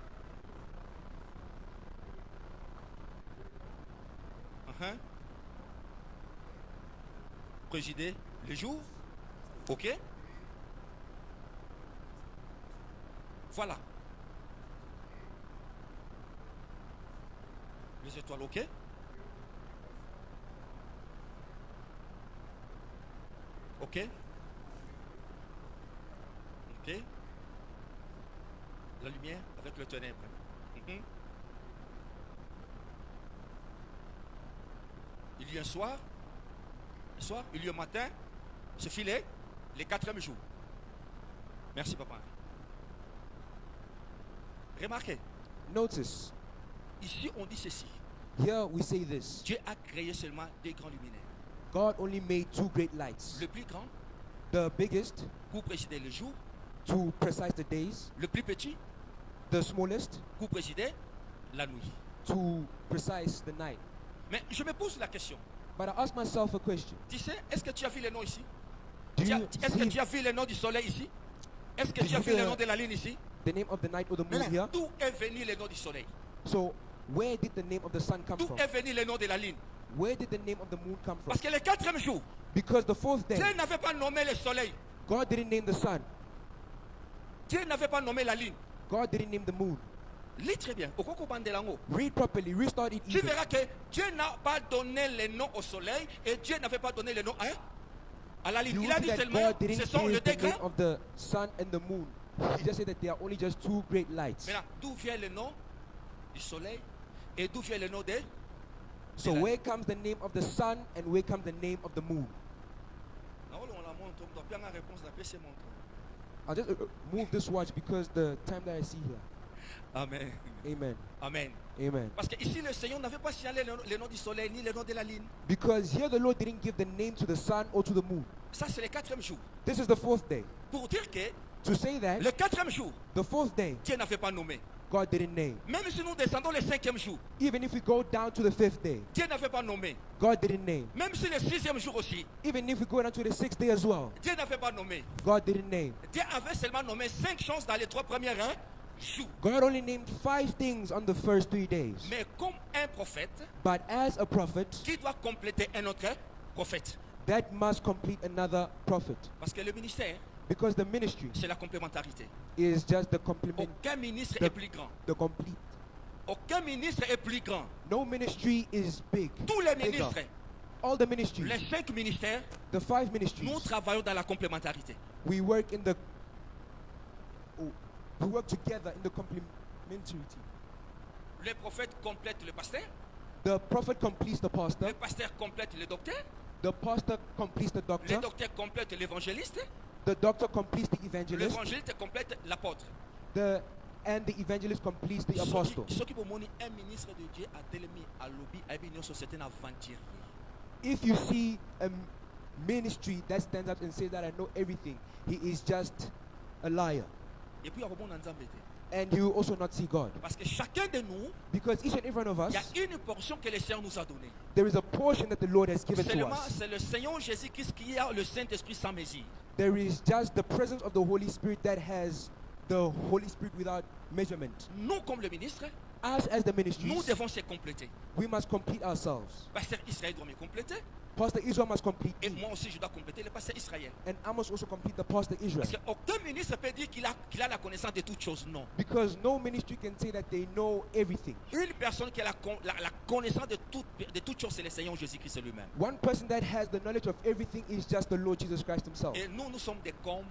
Speaker 2: Uh-huh. Présider le jour. Ok. Voilà. Les étoiles, ok. Ok. Ok. La lumière avec le ténèbre. Mhm. Il y a un soir, il y a un matin, ce filet, les 4e jour. Merci papa. Remarquez,
Speaker 3: Notice,
Speaker 2: ici on dit ceci.
Speaker 3: here we say this.
Speaker 2: Dieu a créé seulement des grands luminaires.
Speaker 3: God only made 2 great lights.
Speaker 2: Le plus grand
Speaker 3: The biggest
Speaker 2: pour présider le jour,
Speaker 3: to precise the days,
Speaker 2: le plus petit
Speaker 3: the smallest
Speaker 2: pour présider la nuit.
Speaker 3: to precise the night.
Speaker 2: Mais je me pose la question.
Speaker 3: But I ask myself a question.
Speaker 2: Tu sais, est-ce que tu as vu les noms ici?
Speaker 3: Do you
Speaker 2: Est-ce que
Speaker 3: see
Speaker 2: tu as vu le nom du soleil ici? Est-ce que
Speaker 3: Did
Speaker 2: tu as
Speaker 3: you
Speaker 2: vu
Speaker 3: see
Speaker 2: le
Speaker 3: the-
Speaker 2: nom de la lune ici?
Speaker 3: the name of the night or the moon
Speaker 2: Maintenant,
Speaker 3: here?
Speaker 2: d'où est venu le nom du soleil?
Speaker 3: So where did the name of the sun come
Speaker 2: D'où
Speaker 3: from?
Speaker 2: est venu le nom de la lune?
Speaker 3: Where did the name of the moon come from?
Speaker 2: Parce que le 4e jour,
Speaker 3: Because the 4th day,
Speaker 2: Dieu n'avait pas nommé le soleil.
Speaker 3: God didn't name the sun.
Speaker 2: Dieu n'avait pas nommé la lune.
Speaker 3: God didn't name the moon.
Speaker 2: Lis très bien. Okoko Bandelango.
Speaker 3: Read properly, restart it
Speaker 2: Tu
Speaker 3: even.
Speaker 2: verras que Dieu n'a pas donné le nom au soleil et Dieu n'avait pas donné le nom à la lune.
Speaker 3: You
Speaker 2: Il
Speaker 3: will
Speaker 2: a
Speaker 3: see
Speaker 2: dit
Speaker 3: that
Speaker 2: seulement,
Speaker 3: God
Speaker 2: ce
Speaker 3: didn't
Speaker 2: sont les
Speaker 3: give
Speaker 2: deux
Speaker 3: the name
Speaker 2: grands.
Speaker 3: of the sun and the moon. He just said that they are only just 2 great lights.
Speaker 2: Maintenant, d'où vient le nom du soleil et d'où vient le nom de...
Speaker 3: So where comes the name of the sun and where comes the name of the moon?
Speaker 2: montre, on doit bien la réponse d'après ces montres.
Speaker 3: I'll just move this watch because the time that I see here.
Speaker 2: Amen.
Speaker 3: Amen.
Speaker 2: Amen.
Speaker 3: Amen.
Speaker 2: Parce que ici, le Seigneur n'avait pas signalé le nom du soleil ni le nom de la lune.
Speaker 3: Because here the Lord didn't give the name to the sun or to the moon.
Speaker 2: Ça, c'est le 4e jour.
Speaker 3: This is the fourth day.
Speaker 2: Pour dire que
Speaker 3: To say that
Speaker 2: le 4e jour,
Speaker 3: the fourth day,
Speaker 2: Dieu n'avait pas nommé.
Speaker 3: God didn't name.
Speaker 2: Même si nous descendons le 5e jour,
Speaker 3: Even if we go down to the fifth day,
Speaker 2: Dieu n'avait pas nommé.
Speaker 3: God didn't name.
Speaker 2: Même si le 6e jour aussi,
Speaker 3: Even if we go down to the sixth day as well,
Speaker 2: Dieu n'avait pas nommé.
Speaker 3: God didn't name.
Speaker 2: Dieu avait seulement nommé 5 choses dans les 3 premières jours.
Speaker 3: God only named 5 things on the first 3 days.
Speaker 2: Mais comme un prophète
Speaker 3: But as a prophet,
Speaker 2: qui doit compléter un autre prophète.
Speaker 3: that must complete another prophet.
Speaker 2: Parce que le ministère,
Speaker 3: Because the ministry
Speaker 2: c'est la complémentarité.
Speaker 3: is just the complement,
Speaker 2: Aucun ministre
Speaker 3: The-
Speaker 2: est plus grand.
Speaker 3: the complete.
Speaker 2: Aucun ministre est plus grand.
Speaker 3: No ministry is big.
Speaker 2: Tous les
Speaker 3: bigger.
Speaker 2: ministres,
Speaker 3: All the ministries,
Speaker 2: les 5 ministères,
Speaker 3: the 5
Speaker 2: nous
Speaker 3: ministries,
Speaker 2: travaillons dans la complémentarité.
Speaker 3: we work in the we work together in the complementarity.
Speaker 2: Le prophète complète le pasteur,
Speaker 3: The prophet completes the pastor,
Speaker 2: le pasteur complète le docteur,
Speaker 3: the pastor completes the
Speaker 2: le
Speaker 3: doctor,
Speaker 2: docteur complète l'évangéliste,
Speaker 3: the doctor completes the evangelist,
Speaker 2: l'évangéliste complète l'apôtre.
Speaker 3: and the evangelist completes the apostle.
Speaker 2: Ce qui peut mener un ministre de Dieu à Delemi, à Lobby, à une société aventurier.
Speaker 3: If you see a ministry that stands up and says that I know everything, he is just a liar.
Speaker 2: Et puis, il y a un bon ensemble.
Speaker 3: And you will also not see God.
Speaker 2: Parce que chacun de nous,
Speaker 3: Because each and every one of
Speaker 2: il y
Speaker 3: us,
Speaker 2: a une portion que le Seigneur nous a donnée.
Speaker 3: there is a portion that the Lord has given to
Speaker 2: Seulement,
Speaker 3: us.
Speaker 2: c'est le Seigneur Jésus-Christ qui a le Saint-Esprit sans mesure.
Speaker 3: There is just the presence of the Holy Spirit that has the Holy Spirit without measurement.
Speaker 2: Nous, comme le ministre,
Speaker 3: Us as the
Speaker 2: nous
Speaker 3: ministries,
Speaker 2: devons se compléter.
Speaker 3: we must complete ourselves.
Speaker 2: Pasteur Israël doit me compléter.
Speaker 3: Pastor Israel must complete
Speaker 2: Et
Speaker 3: me.
Speaker 2: moi aussi, je dois compléter le pasteur Israël.
Speaker 3: And I must also complete the Pastor Israel.
Speaker 2: Parce qu'aucun ministre peut dire qu'il a la connaissance de toutes choses. Non.
Speaker 3: Because no ministry can say that they know everything.
Speaker 2: Une personne qui a la connaissance de toutes choses, c'est le Seigneur Jésus-Christ lui-même.
Speaker 3: One person that has the knowledge of everything is just the Lord Jesus Christ himself.
Speaker 2: Et nous sommes des com.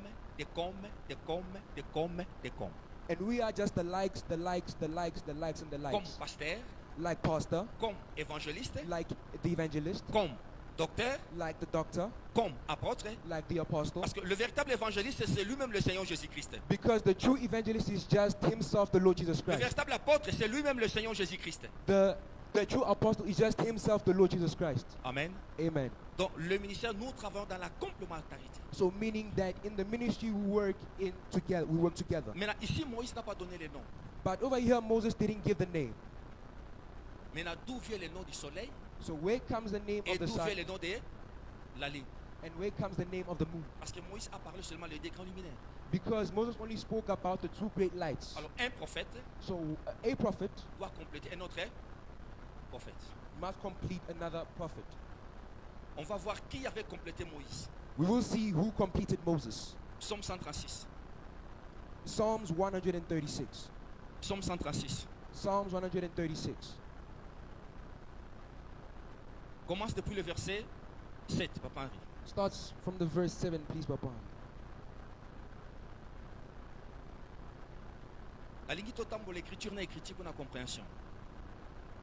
Speaker 3: And we are just the likes, and the
Speaker 2: Comme
Speaker 3: likes.
Speaker 2: pasteur,
Speaker 3: Like pastor,
Speaker 2: comme évangéliste,
Speaker 3: like the evangelist,
Speaker 2: comme docteur,
Speaker 3: like the doctor,
Speaker 2: comme apôtre.
Speaker 3: like the apostle.
Speaker 2: Parce que le véritable évangéliste, c'est lui-même le Seigneur Jésus-Christ.
Speaker 3: Because the true evangelist is just himself, the Lord Jesus
Speaker 2: Le
Speaker 3: Christ.
Speaker 2: véritable apôtre, c'est lui-même le Seigneur Jésus-Christ.
Speaker 3: The true apostle is just himself, the Lord Jesus Christ.
Speaker 2: Amen.
Speaker 3: Amen.
Speaker 2: Donc le ministère, nous travaillons dans la complémentarité.
Speaker 3: So meaning that in the ministry we work together.
Speaker 2: Maintenant, ici, Moïse n'a pas donné les noms.
Speaker 3: But over here Moses didn't give the name.
Speaker 2: Maintenant, d'où vient le nom du soleil
Speaker 3: So where comes the name
Speaker 2: et
Speaker 3: of the
Speaker 2: d'où
Speaker 3: sun
Speaker 2: vient le nom de la lune?
Speaker 3: and where comes the name of the moon?
Speaker 2: Parce que Moïse a parlé seulement des deux grands luminaires.
Speaker 3: Because Moses only spoke about the two great lights.
Speaker 2: Alors, un prophète
Speaker 3: So a prophet
Speaker 2: doit compléter un autre prophète.
Speaker 3: must complete another prophet.
Speaker 2: On va voir qui avait complété Moïse.
Speaker 3: We will see who completed Moses.
Speaker 2: Psaume 136.
Speaker 3: Psalms 136.
Speaker 2: Psaume 136.
Speaker 3: Psalms 136.
Speaker 2: Commence depuis le verset 7, Papa Henri.
Speaker 3: Starts from the verse 7, please, Papa.
Speaker 2: La ligne totambo l'écriture n'est écrite pour la compréhension.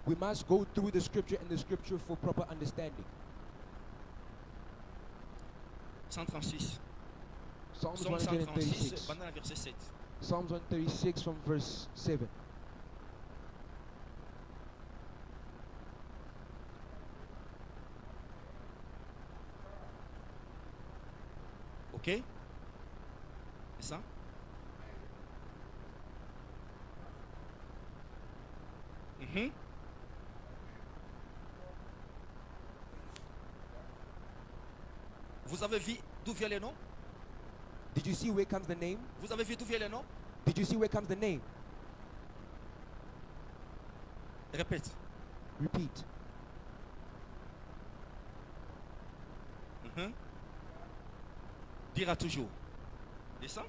Speaker 3: We must go through the scripture and the scripture for proper understanding.
Speaker 2: 136.
Speaker 3: Psalms
Speaker 2: Psaume 136,
Speaker 3: 136.
Speaker 2: pendant le verset 7.
Speaker 3: Psalms 136 from verse 7.
Speaker 2: Ok? C'est ça? Mhm. Vous avez vu d'où vient le nom?
Speaker 3: Did you see where comes the name?
Speaker 2: Vous avez vu d'où vient le nom?
Speaker 3: Did you see where comes the name?
Speaker 2: Répète.
Speaker 3: Repeat.
Speaker 2: Mhm. Dira toujours. Descends.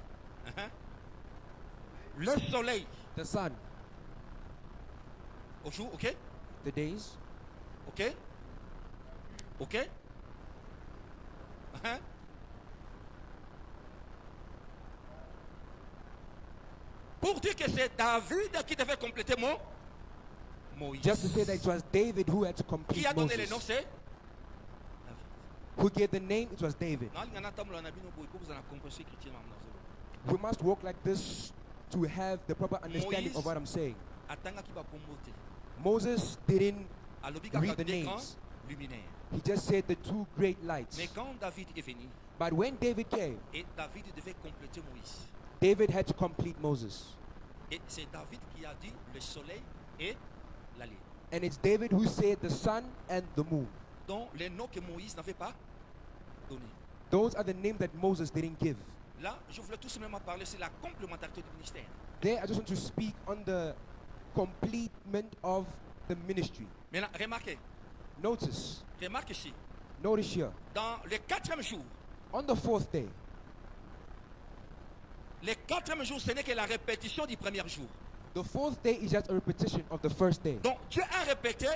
Speaker 2: Mhm. Le soleil
Speaker 3: The sun,
Speaker 2: au jour, ok?
Speaker 3: the days,
Speaker 2: Ok? Ok? Hein? Pour dire que c'est David qui devait compléter Moïse.
Speaker 3: just to say that it was David who had to complete
Speaker 2: Qui a donné le nom,
Speaker 3: Moses.
Speaker 2: c'est David.
Speaker 3: who gave the name, it was David.
Speaker 2: Na linga na tambola na bino boy, po vous en comprenez chrétien mam na zolo.
Speaker 3: We must walk like this to have the proper understanding of what I'm saying.
Speaker 2: Atanga ki ba kombo te.
Speaker 3: Moses didn't
Speaker 2: Alobi
Speaker 3: read
Speaker 2: kaka
Speaker 3: the
Speaker 2: deux grands
Speaker 3: names.
Speaker 2: luminaires.
Speaker 3: He just said the two great lights.
Speaker 2: Mais quand David est venu,
Speaker 3: But when David came,
Speaker 2: et David devait compléter Moïse.
Speaker 3: David had to complete Moses.
Speaker 2: Et c'est David qui a dit le soleil et la lune.
Speaker 3: And it's David who said the sun and the moon.
Speaker 2: Donc les noms que Moïse n'avait pas donnés.
Speaker 3: Those are the names that Moses didn't give.
Speaker 2: Là, je voulais tout simplement parler sur la complémentarité du ministère.
Speaker 3: There, I just want to speak on the completement of the ministry.
Speaker 2: Maintenant, remarquez
Speaker 3: Notice here,
Speaker 2: dans le quatrième jour,
Speaker 3: on the fourth day,
Speaker 2: le quatrième jour, ce n'est que la répétition du premier jour.
Speaker 3: the fourth day is just a repetition of the first day.
Speaker 2: Donc Dieu a répété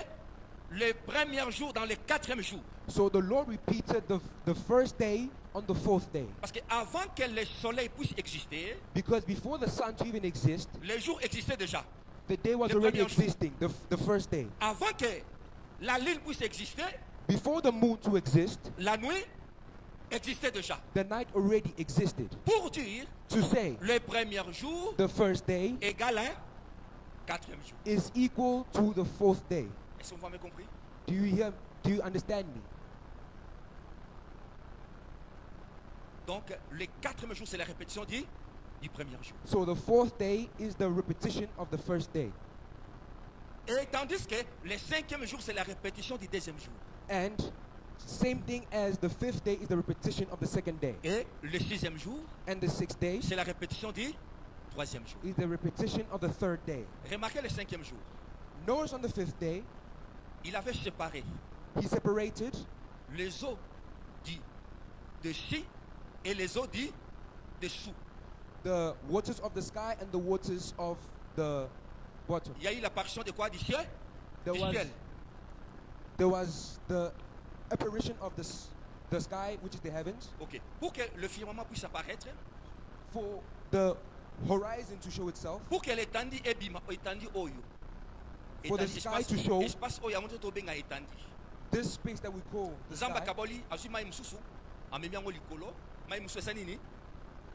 Speaker 2: le premier jour dans le quatrième jour.
Speaker 3: So the Lord repeated the first day on the fourth day.
Speaker 2: Parce qu'avant que le soleil puisse exister,
Speaker 3: Because before the sun to even exist,
Speaker 2: le jour existait déjà.
Speaker 3: the day was
Speaker 2: Le
Speaker 3: already
Speaker 2: premier jour.
Speaker 3: existing, the first day.
Speaker 2: Avant que la lune puisse exister,
Speaker 3: Before the moon to exist,
Speaker 2: la nuit existait déjà.
Speaker 3: the night already existed.
Speaker 2: Pour dire,
Speaker 3: To say
Speaker 2: le premier jour
Speaker 3: the first day
Speaker 2: égale un quatrième jour.
Speaker 3: is equal to the fourth day.
Speaker 2: Est-ce que vous m'avez compris?
Speaker 3: Do you understand me?
Speaker 2: Donc, le quatrième jour, c'est la répétition du premier jour.
Speaker 3: So the fourth day is the repetition of the first day.
Speaker 2: Et tandis que le cinquième jour, c'est la répétition du deuxième jour.
Speaker 3: And same thing as the fifth day is the repetition of the second day.
Speaker 2: Et le sixième jour,
Speaker 3: And the sixth day
Speaker 2: c'est la répétition du troisième jour.
Speaker 3: is the repetition of the third day.
Speaker 2: Remarquez le cinquième jour.
Speaker 3: Notice on the fifth day,
Speaker 2: Il avait séparé
Speaker 3: he separated
Speaker 2: les eaux dessus et les eaux dessous.
Speaker 3: the waters of the sky and the waters of the bottom.
Speaker 2: Il y a eu l'apparition de quoi? Du ciel?
Speaker 3: There
Speaker 2: Du
Speaker 3: was,
Speaker 2: ciel.
Speaker 3: there was the apparition of the sky, which is the heavens,
Speaker 2: Ok. Pour que le firmament puisse apparaître,
Speaker 3: for the horizon to show itself,
Speaker 2: pour que l'étendue étendue oyo.
Speaker 3: For the
Speaker 2: Étendue,
Speaker 3: sky
Speaker 2: espace-
Speaker 3: to show-
Speaker 2: espace oyo amonte tobenga étendue.
Speaker 3: this space that we call the
Speaker 2: Zamba
Speaker 3: sky.
Speaker 2: kaboli azwi mai mususu amemi yango likolo mai mususu eza nini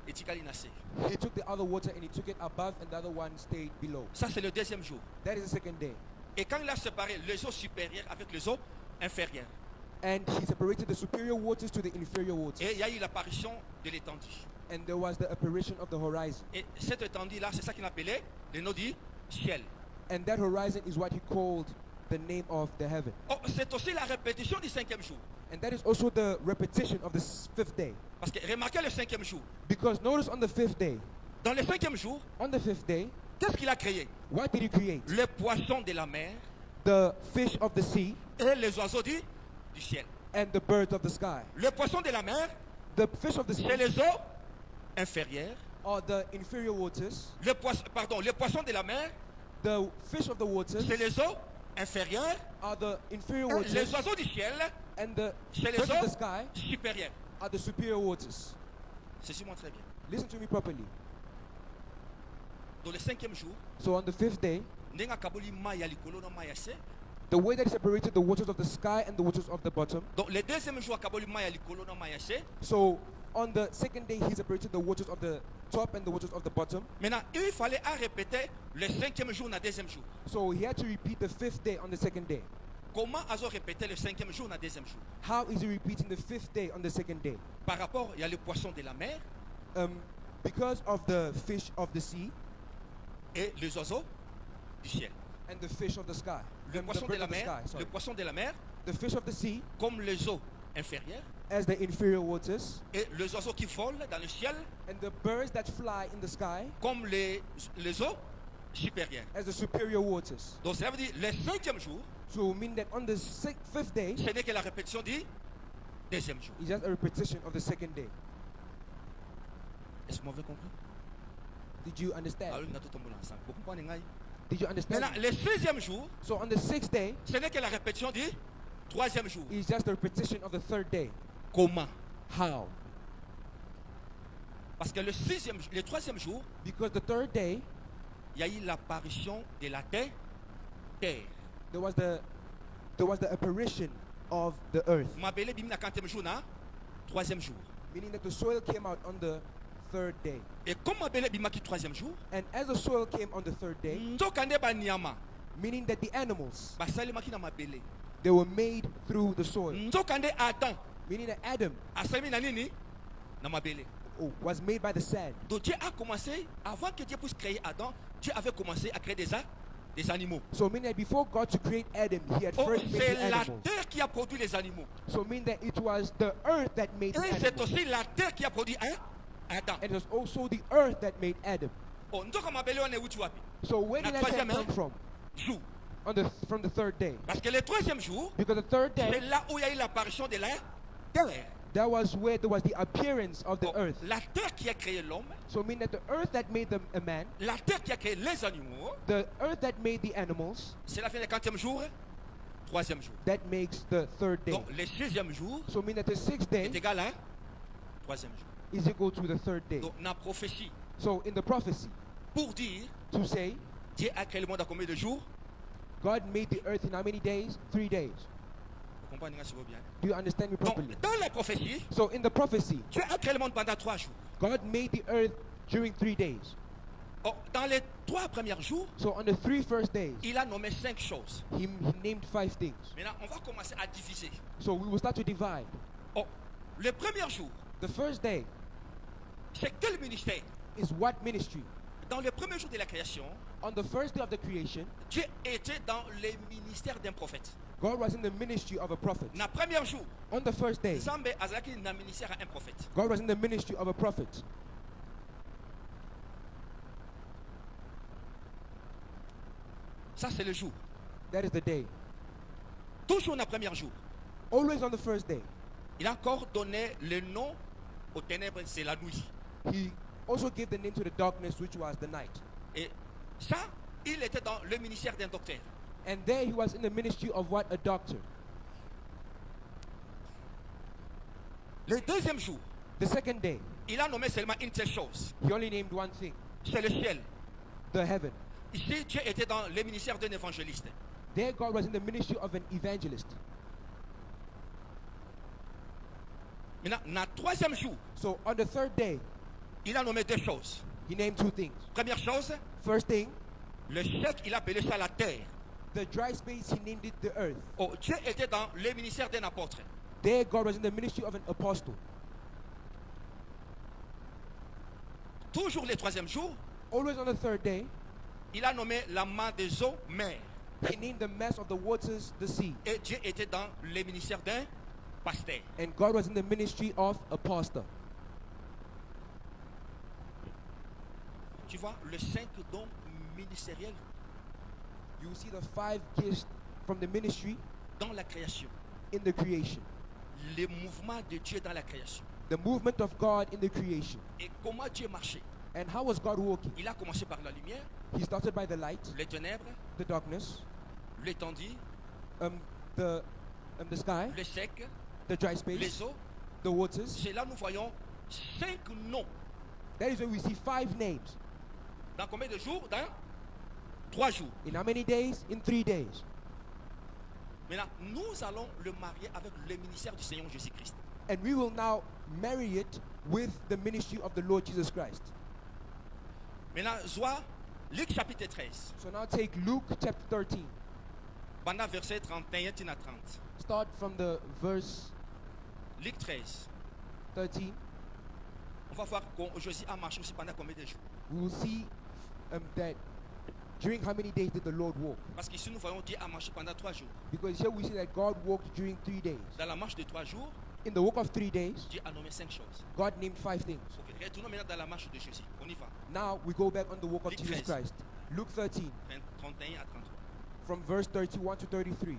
Speaker 2: etikali na se.
Speaker 3: He took the other water and he took it above, and the other one stayed below.
Speaker 2: Ça c'est le deuxième jour.
Speaker 3: That is the second day.
Speaker 2: Et quand il a séparé les eaux supérieures avec les eaux inférieures,
Speaker 3: And he separated the superior waters to the inferior waters.
Speaker 2: et il y a eu l'apparition de l'étendue.
Speaker 3: And there was the apparition of the horizon.
Speaker 2: Et cette étendue là, c'est ça qu'il appelait le nom du ciel.
Speaker 3: And that horizon is what he called the name of the heaven.
Speaker 2: Oh, c'est aussi la répétition du cinquième jour.
Speaker 3: And that is also the repetition of the fifth day.
Speaker 2: Parce que remarquez le cinquième jour.
Speaker 3: Because notice on the fifth day,
Speaker 2: Dans le cinquième jour,
Speaker 3: on the fifth day,
Speaker 2: qu'est-ce qu'il a créé?
Speaker 3: what did he create?
Speaker 2: Les poissons de la mer
Speaker 3: The fish of the sea
Speaker 2: et les oiseaux du ciel.
Speaker 3: and the birds of the sky.
Speaker 2: Les poissons de la mer,
Speaker 3: The fish of the sea
Speaker 2: c'est les eaux inférieures.
Speaker 3: are the inferior waters.
Speaker 2: Les poissons de la mer,
Speaker 3: The fish of the waters
Speaker 2: c'est les eaux inférieures.
Speaker 3: are the inferior
Speaker 2: Et les
Speaker 3: waters.
Speaker 2: oiseaux du ciel,
Speaker 3: And the
Speaker 2: c'est les
Speaker 3: birds of the
Speaker 2: eaux
Speaker 3: sky
Speaker 2: supérieures.
Speaker 3: are the superior waters.
Speaker 2: Ceci-moi très bien.
Speaker 3: Listen to me properly.
Speaker 2: Dans le cinquième jour,
Speaker 3: So on the fifth day,
Speaker 2: ndenge akaboli mai ya likolo na mai ya se.
Speaker 3: the way that he separated the waters of the sky and the waters of the bottom.
Speaker 2: Donc le deuxième jour akaboli mai ya likolo na mai ya se.
Speaker 3: So on the second day, he separated the waters of the top and the waters of the bottom.
Speaker 2: Maintenant, il fallait répéter le cinquième jour na deuxième jour.
Speaker 3: So he had to repeat the fifth day on the second day.
Speaker 2: Comment azo répéter le cinquième jour na deuxième jour?
Speaker 3: How is he repeating the fifth day on the second day?
Speaker 2: Par rapport, il y a les poissons de la mer
Speaker 3: Because of the fish of the sea
Speaker 2: et les oiseaux du ciel.
Speaker 3: and the fish of the sky.
Speaker 2: Le
Speaker 3: The
Speaker 2: poisson de
Speaker 3: birds
Speaker 2: la
Speaker 3: of the
Speaker 2: mer,
Speaker 3: sky, sorry.
Speaker 2: le poisson de la mer,
Speaker 3: The fish of the sea
Speaker 2: comme les eaux inférieures,
Speaker 3: as the inferior waters,
Speaker 2: et les oiseaux qui volent dans le ciel,
Speaker 3: and the birds that fly in the sky
Speaker 2: comme les eaux supérieures.
Speaker 3: as the superior waters.
Speaker 2: Donc cela veut dire le cinquième jour,
Speaker 3: So mean that on the fifth day,
Speaker 2: ce n'est que la répétition du deuxième jour.
Speaker 3: it's just a repetition of the second day.
Speaker 2: Est-ce que vous m'avez compris?
Speaker 3: Did you
Speaker 2: Alors,
Speaker 3: understand?
Speaker 2: nous avons tombé ensemble. Vous comprenez, ngai?
Speaker 3: Did you understand?
Speaker 2: Maintenant, le sixième jour,
Speaker 3: So on the sixth day,
Speaker 2: ce n'est que la répétition du troisième jour.
Speaker 3: it's just the repetition of the third day.
Speaker 2: Comment?
Speaker 3: How?
Speaker 2: Parce que le troisième jour,
Speaker 3: Because the third day,
Speaker 2: il y a eu l'apparition de la terre.
Speaker 3: there was the apparition of the earth,
Speaker 2: Mabele bimi na 40e jour na 3e jour.
Speaker 3: meaning that the soil came out on the third day.
Speaker 2: Et comme Mabele bima ki 3e jour,
Speaker 3: And as the soil came on the third day,
Speaker 2: nzokande ba nyama
Speaker 3: meaning that the animals,
Speaker 2: basalemaki na mabele.
Speaker 3: they were made through the soil,
Speaker 2: Nzokande Adam
Speaker 3: meaning that Adam
Speaker 2: asalemi na nini na mabele.
Speaker 3: was made by the sand.
Speaker 2: Donc Dieu a commencé, avant que Dieu puisse créer Adam, Dieu avait commencé à créer des animaux.
Speaker 3: So meaning that before God to create Adam, he had
Speaker 2: Oh,
Speaker 3: first made
Speaker 2: c'est
Speaker 3: the
Speaker 2: la
Speaker 3: animals.
Speaker 2: terre qui a produit les animaux.
Speaker 3: So meaning that it was the earth that made the
Speaker 2: Et c'est
Speaker 3: animals.
Speaker 2: aussi la terre qui a produit Adam.
Speaker 3: And it was also the earth that made Adam.
Speaker 2: Oh, nzoka mabele on est où tu vas?
Speaker 3: So where
Speaker 2: Na
Speaker 3: did that sand
Speaker 2: troisième,
Speaker 3: come from?
Speaker 2: Jour.
Speaker 3: From the third day.
Speaker 2: Parce que le 3e jour,
Speaker 3: Because the third
Speaker 2: c'est
Speaker 3: day,
Speaker 2: là où il y a eu l'apparition de la terre.
Speaker 3: that was where there was the appearance of the
Speaker 2: Oh,
Speaker 3: earth.
Speaker 2: la terre qui a créé l'homme,
Speaker 3: So meaning that the earth that made a man,
Speaker 2: la terre qui a créé les animaux,
Speaker 3: the earth that made the animals,
Speaker 2: c'est la fin du 40e jour, 3e jour.
Speaker 3: that makes the third day.
Speaker 2: Donc le 6e jour
Speaker 3: So meaning that the sixth
Speaker 2: est
Speaker 3: day
Speaker 2: égal à 3e jour.
Speaker 3: is equal to the third day.
Speaker 2: Donc la prophétie,
Speaker 3: So in the prophecy,
Speaker 2: pour dire,
Speaker 3: to say,
Speaker 2: Dieu a créé le monde à combien de jours?
Speaker 3: God made the earth in how many days? 3 days.
Speaker 2: Vous comprenez ça bien?
Speaker 3: Do you understand me
Speaker 2: Donc
Speaker 3: properly?
Speaker 2: dans la prophétie,
Speaker 3: So in the prophecy,
Speaker 2: Dieu a créé le monde pendant 3 jours.
Speaker 3: God made the earth during 3 days.
Speaker 2: Oh, dans les 3 premiers jours,
Speaker 3: So on the 3 first days,
Speaker 2: il a nommé 5 choses.
Speaker 3: he named 5 things.
Speaker 2: Maintenant, on va commencer à diviser.
Speaker 3: So we will start to divide.
Speaker 2: Oh, le premier jour,
Speaker 3: The first day
Speaker 2: c'est quel ministère?
Speaker 3: is what ministry?
Speaker 2: Dans le premier jour de la création,
Speaker 3: On the first day of the creation,
Speaker 2: Dieu était dans le ministère d'un prophète.
Speaker 3: God was in the ministry of a prophet.
Speaker 2: Dans le premier jour,
Speaker 3: On the first day,
Speaker 2: Nzambe azalaki na ministère à un prophète.
Speaker 3: God was in the ministry of a prophet.
Speaker 2: Ça, c'est le jour.
Speaker 3: That is the day.
Speaker 2: Toujours dans le premier jour,
Speaker 3: Always on the first day,
Speaker 2: il a encore donné le nom aux ténèbres, c'est la nuit.
Speaker 3: he also gave the name to the darkness, which was the night.
Speaker 2: Et ça, il était dans le ministère d'un docteur.
Speaker 3: And there he was in the ministry of what? A doctor.
Speaker 2: Le deuxième jour,
Speaker 3: The second day,
Speaker 2: il a nommé seulement une seule chose.
Speaker 3: he only named one thing,
Speaker 2: C'est le ciel.
Speaker 3: the heaven.
Speaker 2: Ici, Dieu était dans le ministère d'un évangéliste.
Speaker 3: There God was in the ministry of an evangelist.
Speaker 2: Maintenant, dans le troisième jour,
Speaker 3: So on the third day,
Speaker 2: il a nommé 2 choses.
Speaker 3: he named 2 things.
Speaker 2: Première chose,
Speaker 3: First thing,
Speaker 2: le sec, il a appelé ça la terre.
Speaker 3: the dry space, he named it the earth.
Speaker 2: Oh, Dieu était dans le ministère d'un apôtre.
Speaker 3: There God was in the ministry of an apostle.
Speaker 2: Toujours le troisième jour,
Speaker 3: Always on the third day,
Speaker 2: il a nommé la main des eaux, mer.
Speaker 3: he named the mass of the waters the sea.
Speaker 2: Et Dieu était dans le ministère d'un pasteur.
Speaker 3: And God was in the ministry of a pastor.
Speaker 2: Tu vois, les 5 dons ministériels
Speaker 3: You will see the 5 gifts from the ministry
Speaker 2: dans la création.
Speaker 3: in the creation.
Speaker 2: Les mouvements de Dieu dans la création.
Speaker 3: The movement of God in the creation.
Speaker 2: Et comment Dieu marchait.
Speaker 3: And how was God walking?
Speaker 2: Il a commencé par la lumière,
Speaker 3: He started by the light,
Speaker 2: les ténèbres,
Speaker 3: the darkness,
Speaker 2: l'étendue,
Speaker 3: the sky,
Speaker 2: le sec,
Speaker 3: the dry space,
Speaker 2: les eaux.
Speaker 3: the waters.
Speaker 2: C'est là que nous voyons 5 noms.
Speaker 3: That is where we see 5 names.
Speaker 2: Dans combien de jours? Dans 3 jours.
Speaker 3: In how many days? In 3 days.
Speaker 2: Maintenant, nous allons le marier avec le ministère du Seigneur Jésus-Christ.
Speaker 3: And we will now marry it with the ministry of the Lord Jesus Christ.
Speaker 2: Maintenant, soit Luc chapitre 13,
Speaker 3: So now take Luke chapter 13.
Speaker 2: pendant verset 31 à 30.
Speaker 3: Start from the verse
Speaker 2: Luc 13.
Speaker 3: 13.
Speaker 2: On va voir que Jésus a marché aussi pendant combien de jours.
Speaker 3: We will see that during how many days did the Lord walk?
Speaker 2: Parce qu'ici, nous voyons Dieu a marché pendant 3 jours.
Speaker 3: Because here we see that God walked during 3 days.
Speaker 2: Dans la marche de 3 jours,
Speaker 3: In the walk of 3 days,
Speaker 2: Dieu a nommé 5 choses.
Speaker 3: God named 5 things.
Speaker 2: Ok, retournons maintenant dans la marche de Jésus. On y va.
Speaker 3: Now we go back on the walk of
Speaker 2: Luke
Speaker 3: Jesus
Speaker 2: 13.
Speaker 3: Christ. Luke 13,
Speaker 2: 31 à 33.
Speaker 3: from verse 31 to 33.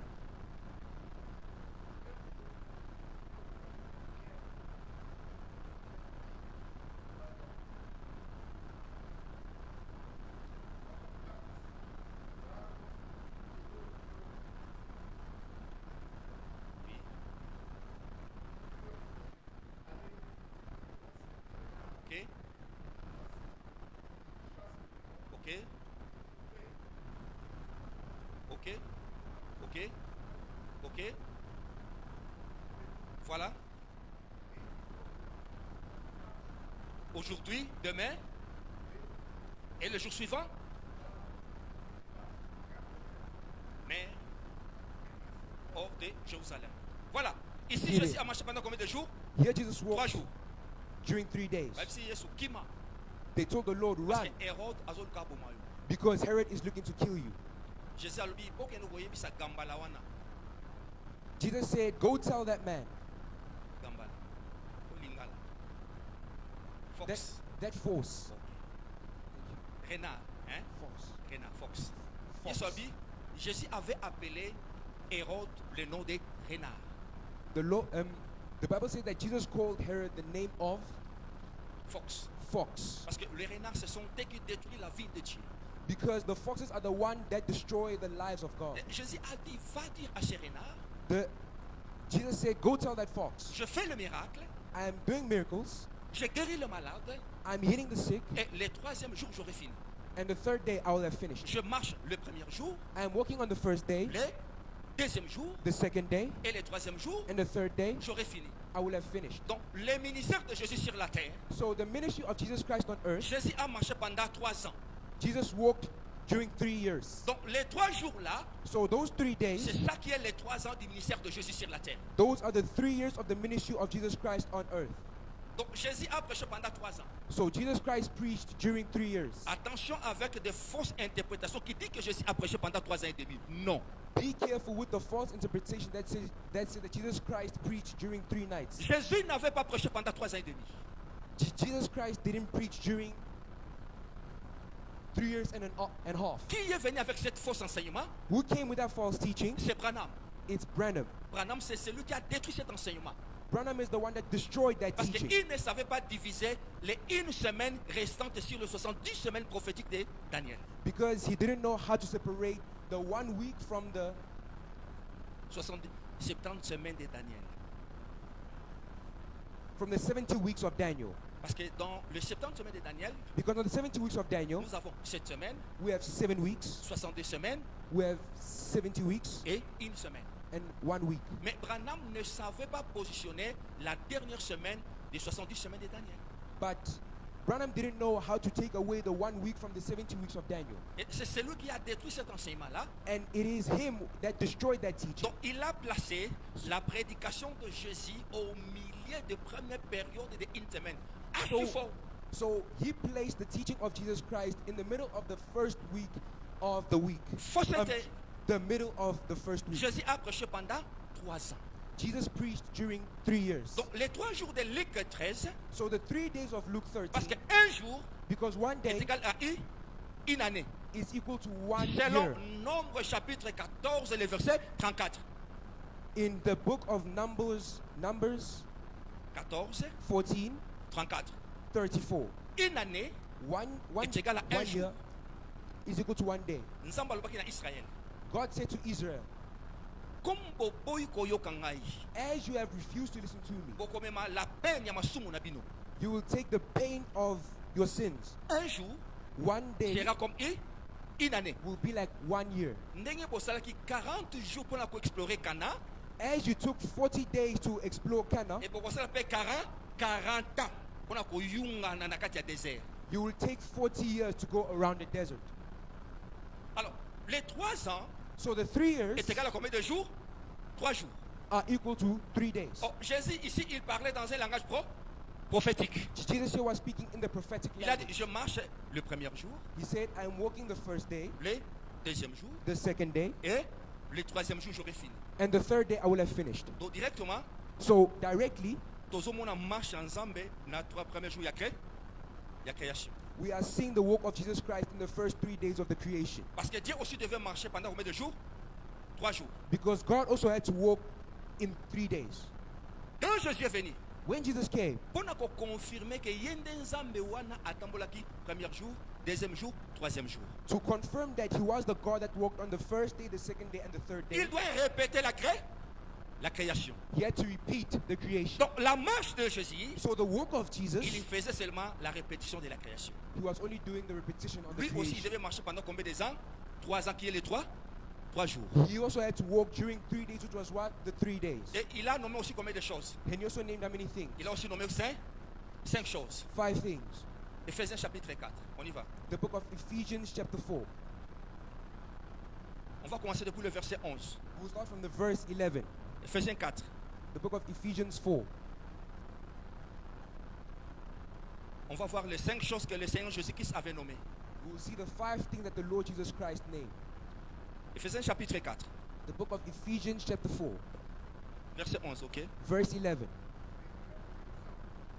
Speaker 2: Ok. Ok. Ok. Ok. aujourd'hui, demain et le jour suivant. Mais hors de Jérusalem. Voilà. Ici,
Speaker 3: Il est.
Speaker 2: Jésus a marché pendant combien de jours?
Speaker 3: Here Jesus
Speaker 2: 3
Speaker 3: walked
Speaker 2: jours.
Speaker 3: during 3 days.
Speaker 2: Même si Jésus Kima.
Speaker 3: They told the Lord,
Speaker 2: Parce
Speaker 3: run,
Speaker 2: que Hérode a zone kabo mayo.
Speaker 3: because Herod is looking to kill you.
Speaker 2: Jésus a dit, pour que nous voyions bisa gambala wana.
Speaker 3: Jesus said, go tell that man,
Speaker 2: Gambala. Lingala.
Speaker 3: that,
Speaker 2: Fox.
Speaker 3: that force.
Speaker 2: Renard. Hein?
Speaker 3: Force.
Speaker 2: Renard. Fox.
Speaker 3: Fox.
Speaker 2: Jésus a dit, Jésus avait appelé Hérode le nom de Renard.
Speaker 3: The Bible says that Jesus called Herod the name of
Speaker 2: Fox.
Speaker 3: fox,
Speaker 2: Parce que les renards, ce sont eux qui détruisent la vie de Dieu.
Speaker 3: because the foxes are the one that destroy the lives of God.
Speaker 2: Et Jésus a dit, va dire à ce renard,
Speaker 3: Jesus said, go tell that fox,
Speaker 2: je fais le miracle,
Speaker 3: I am doing miracles,
Speaker 2: je guéris le malade,
Speaker 3: I'm healing the sick,
Speaker 2: et le troisième jour, j'aurai fini.
Speaker 3: and the third day I will have finished.
Speaker 2: Je marche le premier jour,
Speaker 3: I am walking on the first day,
Speaker 2: le deuxième jour,
Speaker 3: the second day,
Speaker 2: et le troisième jour,
Speaker 3: and the third day
Speaker 2: j'aurai fini.
Speaker 3: I will have finished.
Speaker 2: Donc, le ministère de Jésus sur la terre,
Speaker 3: So the ministry of Jesus Christ on earth,
Speaker 2: Jésus a marché pendant 3 ans.
Speaker 3: Jesus walked during 3 years.
Speaker 2: Donc, les 3 jours-là,
Speaker 3: So those 3 days,
Speaker 2: c'est ça qui est les 3 ans du ministère de Jésus sur la terre.
Speaker 3: those are the 3 years of the ministry of Jesus Christ on earth.
Speaker 2: Donc, Jésus a prêché pendant 3 ans.
Speaker 3: So Jesus Christ preached during 3 years.
Speaker 2: Attention avec des fausses interprétations qui disent que Jésus a prêché pendant 3 ans et demi. Non.
Speaker 3: Be careful with the false interpretation that says that Jesus Christ preached during 3 nights.
Speaker 2: Jésus n'avait pas prêché pendant 3 ans et demi.
Speaker 3: Jesus Christ didn't preach during 3 years and a half.
Speaker 2: Qui est venu avec cette fausse enseignement?
Speaker 3: Who came with that false teaching?
Speaker 2: C'est Branham.
Speaker 3: It's Branham.
Speaker 2: Branham, c'est celui qui a détruit cet enseignement.
Speaker 3: Branham is the one that destroyed that
Speaker 2: Parce
Speaker 3: teaching.
Speaker 2: qu'il ne savait pas diviser les 1 semaine restantes sur les 70 semaines prophétiques de Daniel.
Speaker 3: Because he didn't know how to separate the 1 week from the
Speaker 2: 70 semaines de Daniel.
Speaker 3: 70 weeks of Daniel.
Speaker 2: Parce que dans les 70 semaines de Daniel,
Speaker 3: Because on the 70 weeks of Daniel,
Speaker 2: nous avons 7 semaines,
Speaker 3: we have 7 weeks,
Speaker 2: 62 semaines
Speaker 3: we have 70 weeks,
Speaker 2: et 1 semaine.
Speaker 3: and 1 week.
Speaker 2: Mais Branham ne savait pas positionner la dernière semaine des 70 semaines de Daniel.
Speaker 3: But Branham didn't know how to take away the 1 week from the 70 weeks of Daniel.
Speaker 2: Et c'est celui qui a détruit cet enseignement-là.
Speaker 3: And it is him that destroyed that teaching.
Speaker 2: Donc il a placé la prédication de Jésus au milieu de première période de 1 semaine.
Speaker 3: So, so he placed the teaching of Jesus Christ in the middle of the first week of the week.
Speaker 2: Fausseté.
Speaker 3: The middle of the first week.
Speaker 2: Jésus a prêché pendant 3 ans.
Speaker 3: Jesus preached during 3 years.
Speaker 2: Donc les 3 jours de Luc 13,
Speaker 3: So the 3 days of Luke
Speaker 2: parce
Speaker 3: 13,
Speaker 2: qu'un jour
Speaker 3: because 1
Speaker 2: est
Speaker 3: day
Speaker 2: égal à une année.
Speaker 3: is equal to 1
Speaker 2: Selon
Speaker 3: year.
Speaker 2: Nombre chapitre 14, le verset 34.
Speaker 3: In the book of Numbers
Speaker 2: 14,
Speaker 3: 14,
Speaker 2: 34.
Speaker 3: 34,
Speaker 2: Une année,
Speaker 3: one
Speaker 2: est égal à un jour.
Speaker 3: year is equal to 1 day.
Speaker 2: Nzamba alobaki na Israël.
Speaker 3: God said to Israel,
Speaker 2: Comme boboyi koyoka ngai,
Speaker 3: as you have refused to listen to me,
Speaker 2: bokomema la peine ya masumu na bino.
Speaker 3: you will take the pain of your sins.
Speaker 2: Un jour
Speaker 3: 1 day
Speaker 2: sera comme une année.
Speaker 3: will be like 1 year.
Speaker 2: Ndenge bosalaki 40 jours pour explorer Cana
Speaker 3: As you took 40 days to explore Cana,
Speaker 2: et bokosala pe 40 ans pour koyungana na kati ya désert.
Speaker 3: you will take 40 years to go around the desert.
Speaker 2: Alors, les 3 ans
Speaker 3: So the 3 years
Speaker 2: est égal à combien de jours? 3 jours.
Speaker 3: are equal to 3 days.
Speaker 2: Oh, Jésus ici, il parlait dans un langage prophétique.
Speaker 3: Jesus here was speaking in the prophetic
Speaker 2: Il a dit,
Speaker 3: language.
Speaker 2: je marche le premier jour,
Speaker 3: He said, I am walking the first day,
Speaker 2: le deuxième jour
Speaker 3: the second day,
Speaker 2: et le troisième jour, j'aurai fini.
Speaker 3: and the third day I will have finished.
Speaker 2: Donc directement,
Speaker 3: So directly,
Speaker 2: tozomona marche ensemble na 3 premiers jours ya création.
Speaker 3: we are seeing the walk of Jesus Christ in the first 3 days of the creation.
Speaker 2: Parce que Dieu aussi devait marcher pendant combien de jours? 3 jours.
Speaker 3: Because God also had to walk in 3 days.
Speaker 2: Quand Jésus est venu,
Speaker 3: When Jesus came,
Speaker 2: pour confirmer que yende nzambe wana atambolaki premier jour, deuxième jour, troisième jour.
Speaker 3: to confirm that he was the God that walked on the first day, the second day, and the third day,
Speaker 2: Il doit répéter la création.
Speaker 3: he had to repeat the creation.
Speaker 2: Donc la marche de Jésus,
Speaker 3: So the walk of Jesus,
Speaker 2: il faisait seulement la répétition de la création.
Speaker 3: he was only doing the repetition of the
Speaker 2: Lui aussi, il
Speaker 3: creation.
Speaker 2: devait marcher pendant combien de ans? 3 ans qui est les 3 jours.
Speaker 3: He also had to walk during 3 days, which was what? The 3 days.
Speaker 2: Et il a nommé aussi combien de choses?
Speaker 3: And he also named how many things?
Speaker 2: Il a aussi nommé 5 5 choses.
Speaker 3: 5 things.
Speaker 2: Éphésiens chapitre 4. On y va.
Speaker 3: The book of Ephesians, chapter 4.
Speaker 2: On va commencer depuis le verset 11.
Speaker 3: We'll start from the verse 11.
Speaker 2: Éphésiens 4.
Speaker 3: The book of Ephesians 4.
Speaker 2: On va voir les 5 choses que le Seigneur Jésus-Christ avait nommées.
Speaker 3: We'll see the 5 things that the Lord Jesus Christ named.
Speaker 2: Éphésiens chapitre 4.
Speaker 3: The book of Ephesians, chapter 4,
Speaker 2: Verset 11, ok?
Speaker 3: verse 11.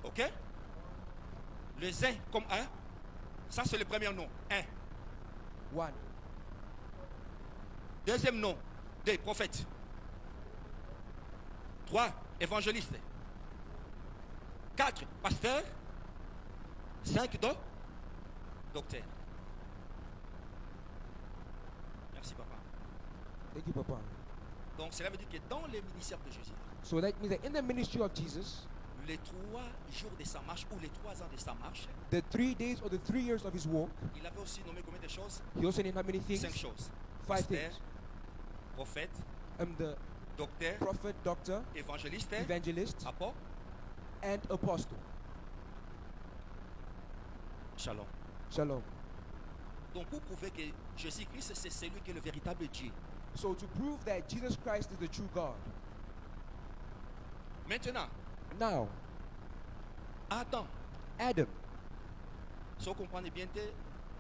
Speaker 2: Ok? Le zin comme un. Ça, c'est le premier nom. Un.
Speaker 3: 1.
Speaker 2: Deuxième nom. 2. Prophète. 3. Évangéliste. 4. Pasteur. 5. Docteur. Merci, papa.
Speaker 3: Thank you, Papa.
Speaker 2: Donc, cela veut dire que dans les ministères de Jésus,
Speaker 3: So that means that in the ministry of Jesus,
Speaker 2: les 3 jours de sa marche ou les 3 ans de sa marche,
Speaker 3: the 3 days or the 3 years of his walk,
Speaker 2: il avait aussi nommé combien de choses?
Speaker 3: he also named how many things?
Speaker 2: 5 choses.
Speaker 3: 5
Speaker 2: Pasteur,
Speaker 3: things.
Speaker 2: prophète,
Speaker 3: The
Speaker 2: docteur,
Speaker 3: prophet, doctor,
Speaker 2: évangéliste,
Speaker 3: evangelist,
Speaker 2: apôtre,
Speaker 3: and apostle.
Speaker 2: shalom.
Speaker 3: Shalom.
Speaker 2: Donc, pour prouver que Jésus-Christ, c'est celui qui est le véritable Dieu.
Speaker 3: So to prove that Jesus Christ is the true God.
Speaker 2: Maintenant,
Speaker 3: Now,
Speaker 2: Adam,
Speaker 3: Adam,
Speaker 2: si vous comprenez bien,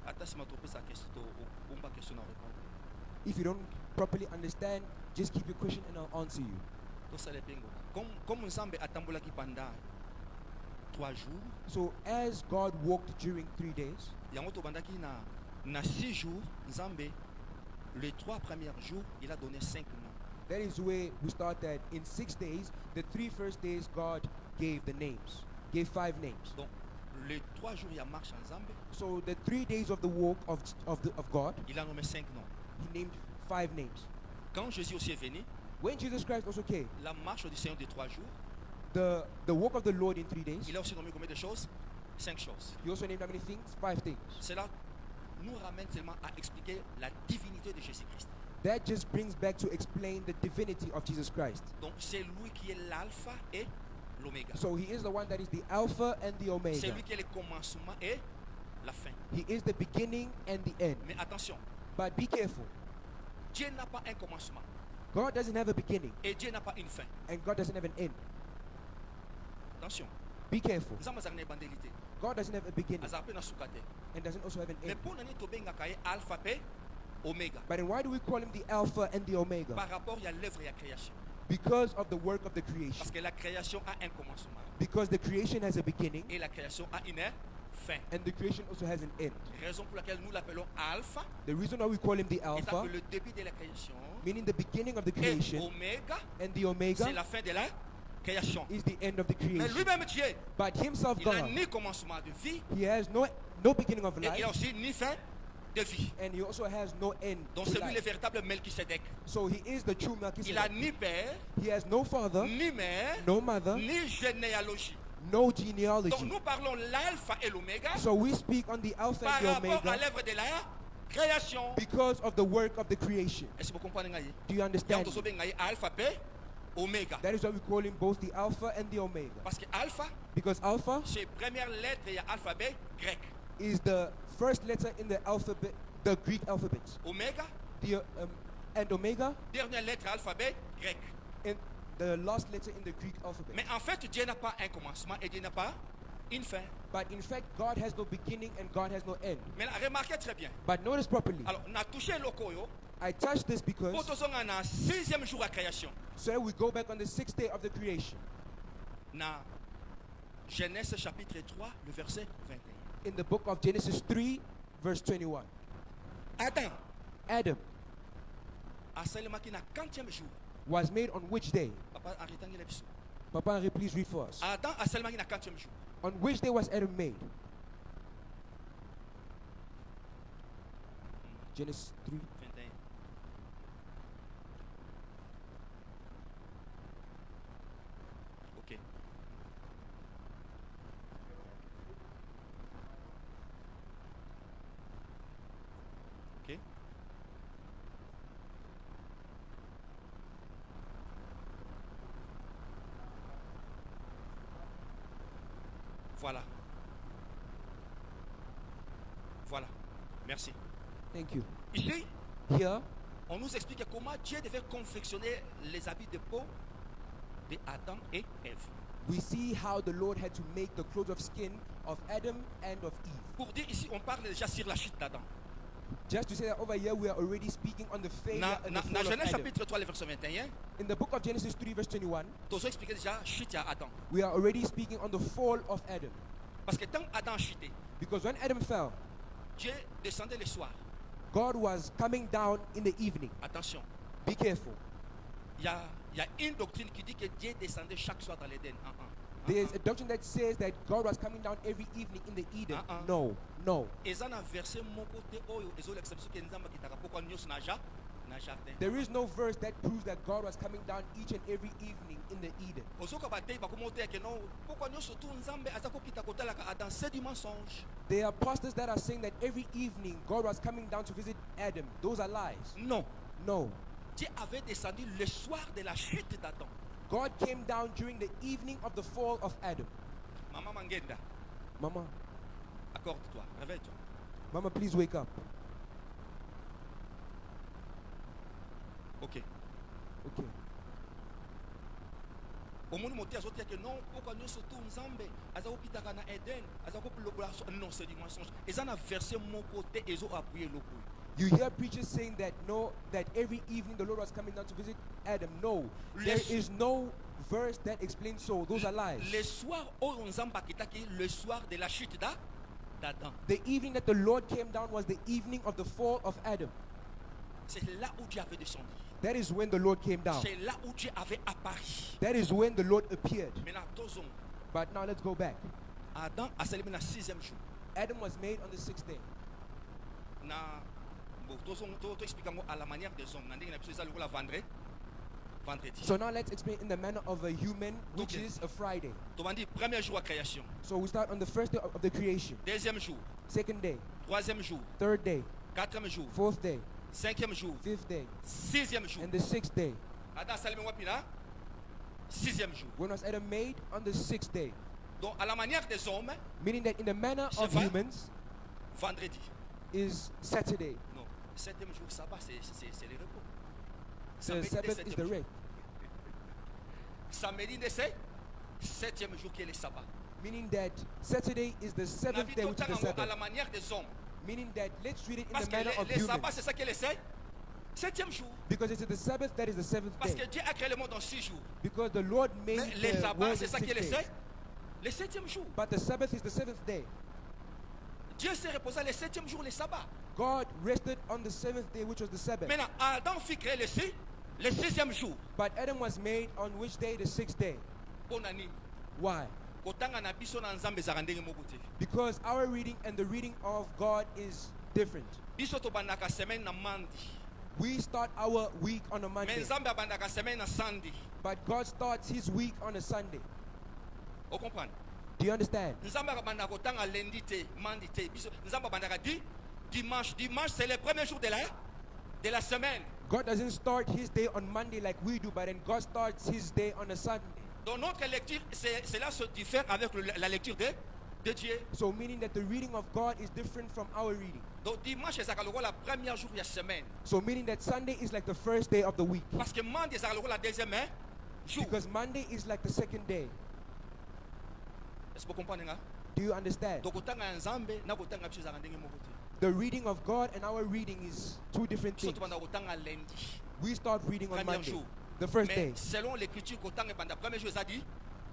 Speaker 2: attends, si je trompé sa question, on va question à répondre.
Speaker 3: if you don't properly understand, just keep your question and I'll answer you.
Speaker 2: Tout ça, les bingo. Comme nous sommes à Tamboulaki pendant 3 jours,
Speaker 3: So as God walked during 3 days,
Speaker 2: il y a un autre bandaki na 6 jours, Nzambe, les 3 premiers jours, il a donné 5 noms.
Speaker 3: that is where we start that in 6 days, the 3 first days God gave the names, gave 5 names.
Speaker 2: Donc, les 3 jours, il y a marche en Nzambe,
Speaker 3: So the 3 days of the walk of God,
Speaker 2: il a nommé 5 noms.
Speaker 3: he named 5 names.
Speaker 2: Quand Jésus aussi est venu,
Speaker 3: When Jesus Christ also came,
Speaker 2: la marche du Seigneur de 3 jours,
Speaker 3: the walk of the Lord in 3 days,
Speaker 2: il a aussi nommé combien de choses? 5 choses.
Speaker 3: he also named how many things? 5 things.
Speaker 2: Cela nous ramène seulement à expliquer la divinité de Jésus-Christ.
Speaker 3: That just brings back to explain the divinity of Jesus Christ.
Speaker 2: Donc, c'est lui qui est l'alpha et l'oméga.
Speaker 3: So he is the one that is the Alpha and the
Speaker 2: C'est
Speaker 3: Omega.
Speaker 2: lui qui est le commencement et la fin.
Speaker 3: He is the beginning and the end.
Speaker 2: Mais attention,
Speaker 3: But be careful.
Speaker 2: Dieu n'a pas un commencement
Speaker 3: God doesn't have a beginning
Speaker 2: et Dieu n'a pas une fin.
Speaker 3: and God doesn't have an end.
Speaker 2: Attention,
Speaker 3: Be careful.
Speaker 2: nous avons une bandélité.
Speaker 3: God doesn't have a beginning
Speaker 2: Nous avons une
Speaker 3: and doesn't also have an
Speaker 2: Mais
Speaker 3: end.
Speaker 2: pour nous, nous avons alpha et oméga.
Speaker 3: But then why do we call him the Alpha and the Omega?
Speaker 2: Par rapport à l'œuvre et à la création.
Speaker 3: Because of the work of the creation.
Speaker 2: Parce que la création a un commencement
Speaker 3: Because the creation has a beginning
Speaker 2: et la création a une fin.
Speaker 3: and the creation also has an end.
Speaker 2: Raison pour laquelle nous l'appelons alpha,
Speaker 3: The reason why we call him the
Speaker 2: est
Speaker 3: Alpha,
Speaker 2: le début de la création,
Speaker 3: meaning the beginning of the
Speaker 2: et
Speaker 3: creation,
Speaker 2: oméga,
Speaker 3: and the Omega
Speaker 2: c'est la fin de la création.
Speaker 3: is the end of the
Speaker 2: Mais
Speaker 3: creation.
Speaker 2: lui-même Dieu,
Speaker 3: But himself,
Speaker 2: il n'a
Speaker 3: God,
Speaker 2: ni commencement de vie
Speaker 3: he has no beginning of
Speaker 2: et il n'a
Speaker 3: life
Speaker 2: aussi ni fin de vie.
Speaker 3: and he also has no end
Speaker 2: Donc
Speaker 3: to
Speaker 2: c'est lui le
Speaker 3: life.
Speaker 2: véritable Melchisedec.
Speaker 3: So he is the true
Speaker 2: Il n'a
Speaker 3: Melchizedek.
Speaker 2: ni père,
Speaker 3: He has no father,
Speaker 2: ni mère,
Speaker 3: no mother,
Speaker 2: ni généalogie.
Speaker 3: no
Speaker 2: Donc
Speaker 3: genealogy.
Speaker 2: nous parlons l'alpha et l'oméga
Speaker 3: So we speak on the Alpha
Speaker 2: par
Speaker 3: and the
Speaker 2: rapport à
Speaker 3: Omega
Speaker 2: l'œuvre de la création.
Speaker 3: because of the work of the creation.
Speaker 2: Est-ce que vous comprenez?
Speaker 3: Do you understand?
Speaker 2: Alpha et oméga.
Speaker 3: That is why we call him both the Alpha and the Omega.
Speaker 2: Parce que alpha,
Speaker 3: Because Alpha
Speaker 2: c'est première lettre et alphabet grec.
Speaker 3: is the first letter in the alphabet, the Greek alphabet.
Speaker 2: Oméga,
Speaker 3: And Omega
Speaker 2: dernière lettre alphabet grec.
Speaker 3: in the last letter in the Greek alphabet.
Speaker 2: Mais en fait, Dieu n'a pas un commencement et Dieu n'a pas une fin.
Speaker 3: But in fact, God has no beginning and God has no end.
Speaker 2: Mais là, remarquez très bien.
Speaker 3: But notice properly.
Speaker 2: Alors, on a touché le koyo.
Speaker 3: I touched this because
Speaker 2: Pour tous on a 6e jour à création.
Speaker 3: so we go back on the 6th day of the creation.
Speaker 2: Dans Genèse chapitre 3, le verset 21.
Speaker 3: In the book of Genesis 3, verse 21.
Speaker 2: Adam
Speaker 3: Adam
Speaker 2: a seulement qui n'a 40e jour.
Speaker 3: was made on which day?
Speaker 2: Papa, arrêtez les bisous.
Speaker 3: Papa Henri, please read for us.
Speaker 2: Adam a seulement qui n'a 40e jour.
Speaker 3: On which day was Adam made? Genesis 3.
Speaker 2: 21. Ok. Ok. Voilà. Voilà. Merci.
Speaker 3: Thank you.
Speaker 2: Ici,
Speaker 3: Here,
Speaker 2: on nous explique comment Dieu devait confectionner les habits de peau de Adam et Ève.
Speaker 3: we see how the Lord had to make the clothes of skin of Adam and of Eve.
Speaker 2: Pour dire ici, on parle déjà sur la chute d'Adam.
Speaker 3: Just to say that over here, we are already speaking on the failure and the fall
Speaker 2: Dans
Speaker 3: of
Speaker 2: Genèse
Speaker 3: Adam.
Speaker 2: chapitre 3, le verset 21,
Speaker 3: In the book of Genesis 3, verse 21,
Speaker 2: Tozo expliqué déjà chute à Adam.
Speaker 3: we are already speaking on the fall of Adam.
Speaker 2: Parce que tant Adam chutait,
Speaker 3: Because when Adam fell,
Speaker 2: Dieu descendait le soir.
Speaker 3: God was coming down in the evening.
Speaker 2: Attention,
Speaker 3: Be careful.
Speaker 2: il y a une doctrine qui dit que Dieu descendait chaque soir dans l'Éden.
Speaker 3: There's a doctrine that says that God was coming down every evening in the Eden. No, no.
Speaker 2: Et ça, dans verset mon côté, l'exception que nous avons qui t'a pourquoi nous sommes dans jardin.
Speaker 3: There is no verse that proves that God was coming down each and every evening in the Eden.
Speaker 2: Osoka batei ba komote que non pourquoi nous surtout nzambe azako kita kotala ka Adam, c'est du mensonge.
Speaker 3: There are pastors that are saying that every evening God was coming down to visit Adam. Those are lies.
Speaker 2: Non,
Speaker 3: No.
Speaker 2: Dieu avait descendu le soir de la chute d'Adam.
Speaker 3: God came down during the evening of the fall of Adam.
Speaker 2: Maman Mangenda,
Speaker 3: Mama,
Speaker 2: accorde-toi, réveille-toi.
Speaker 3: Mama, please wake up.
Speaker 2: OK.
Speaker 3: Okay.
Speaker 2: Au monde monté azote que non pourquoi nous surtout nzambe azako kita kana Eden, azako lobola non c'est du mensonge. Et ça na verset mon côté ezo appuyer loko.
Speaker 3: You hear preachers saying that no, that every evening the Lord was coming down to visit Adam. No, there is no verse that explains so. Those are lies.
Speaker 2: Le soir où nzamba kitaki le soir de la chute d'Adam.
Speaker 3: The evening that the Lord came down was the evening of the fall of Adam.
Speaker 2: C'est là où Dieu avait descendu.
Speaker 3: That is when the Lord came down.
Speaker 2: C'est là où Dieu avait apparu.
Speaker 3: That is when the Lord appeared.
Speaker 2: Maintenant, tozon.
Speaker 3: But now let's go back.
Speaker 2: Adam a célébré le 6e jour.
Speaker 3: Adam was made on the 6th day.
Speaker 2: Na bon, tozon to explique à la manière des hommes. Nandé na biso ça le vendredi.
Speaker 3: So now let's explain in the manner of a human, which
Speaker 2: Okay.
Speaker 3: is a Friday.
Speaker 2: To dit premier jour à création,
Speaker 3: So we start on the first day of the creation,
Speaker 2: deuxième jour,
Speaker 3: second day,
Speaker 2: troisième jour,
Speaker 3: third day,
Speaker 2: quatrième jour,
Speaker 3: fourth day,
Speaker 2: cinquième jour,
Speaker 3: fifth day,
Speaker 2: sixième jour.
Speaker 3: and the 6th day.
Speaker 2: Adam célébré wapi na sixième jour.
Speaker 3: When was Adam made? On the 6th day.
Speaker 2: Donc à la manière des hommes,
Speaker 3: Meaning that in the manner
Speaker 2: C'est
Speaker 3: of
Speaker 2: vrai.
Speaker 3: humans
Speaker 2: vendredi.
Speaker 3: is Saturday.
Speaker 2: Non, septième jour sabbat c'est le repos.
Speaker 3: The
Speaker 2: Samedi,
Speaker 3: Sabbath is
Speaker 2: septième
Speaker 3: the
Speaker 2: jour.
Speaker 3: rest.
Speaker 2: Samedi c'est septième jour qui est le sabbat.
Speaker 3: Meaning that Saturday is the 7th day, which is the
Speaker 2: À
Speaker 3: Sabbath.
Speaker 2: la manière des hommes.
Speaker 3: Meaning that let's read it in
Speaker 2: Parce
Speaker 3: the
Speaker 2: que
Speaker 3: manner of
Speaker 2: le sabbat
Speaker 3: humans.
Speaker 2: c'est ça qui est le septième jour.
Speaker 3: Because it's the Sabbath that is the 7th
Speaker 2: Parce que
Speaker 3: day.
Speaker 2: Dieu a créé le monde en 6 jours.
Speaker 3: Because the Lord made
Speaker 2: Mais le
Speaker 3: the
Speaker 2: sabbat
Speaker 3: world
Speaker 2: c'est
Speaker 3: in
Speaker 2: ça qui
Speaker 3: 6
Speaker 2: est
Speaker 3: days.
Speaker 2: le septième jour.
Speaker 3: But the Sabbath is the 7th day.
Speaker 2: Dieu s'est reposé le septième jour, le sabbat.
Speaker 3: God rested on the 7th day, which was the Sabbath.
Speaker 2: Maintenant, Adam fut créé le sixième jour.
Speaker 3: But Adam was made on which day? The 6th day.
Speaker 2: Pour nani?
Speaker 3: Why?
Speaker 2: Kotanga na biso na nzambe ezalaka ndenge moko te.
Speaker 3: Because our reading and the reading of God is different.
Speaker 2: Biso tobandaka semaine na mandi.
Speaker 3: We start our week on a
Speaker 2: Mais
Speaker 3: Monday,
Speaker 2: nzambe abandaka semaine na samedi.
Speaker 3: but God starts his week on a Sunday.
Speaker 2: Vous comprenez?
Speaker 3: Do you understand?
Speaker 2: Nzambe abandaka kotanga lundi te, mandi te. Biso nzambe abandaka dimanche. Dimanche c'est le premier jour de la semaine.
Speaker 3: God doesn't start his day on Monday like we do, but then God starts his day on a Sunday.
Speaker 2: Donc notre lecture, cela se diffère avec la lecture de Dieu.
Speaker 3: So meaning that the reading of God is different from our reading.
Speaker 2: Donc dimanche c'est la première jour de la semaine.
Speaker 3: So meaning that Sunday is like the first day of the week.
Speaker 2: Parce que mandi c'est la deuxième jour.
Speaker 3: Because Monday is like the second day.
Speaker 2: Est-ce que vous comprenez?
Speaker 3: Do you understand?
Speaker 2: Donc kotanga nzambe na kotanga biso ezalaka ndenge moko te.
Speaker 3: The reading of God and our reading is two different
Speaker 2: Biso
Speaker 3: things.
Speaker 2: tobanda kotanga lundi.
Speaker 3: We start reading on
Speaker 2: Premier
Speaker 3: Monday,
Speaker 2: jour.
Speaker 3: the first
Speaker 2: Mais
Speaker 3: day.
Speaker 2: selon l'écriture kotanga pendant premier jour ça dit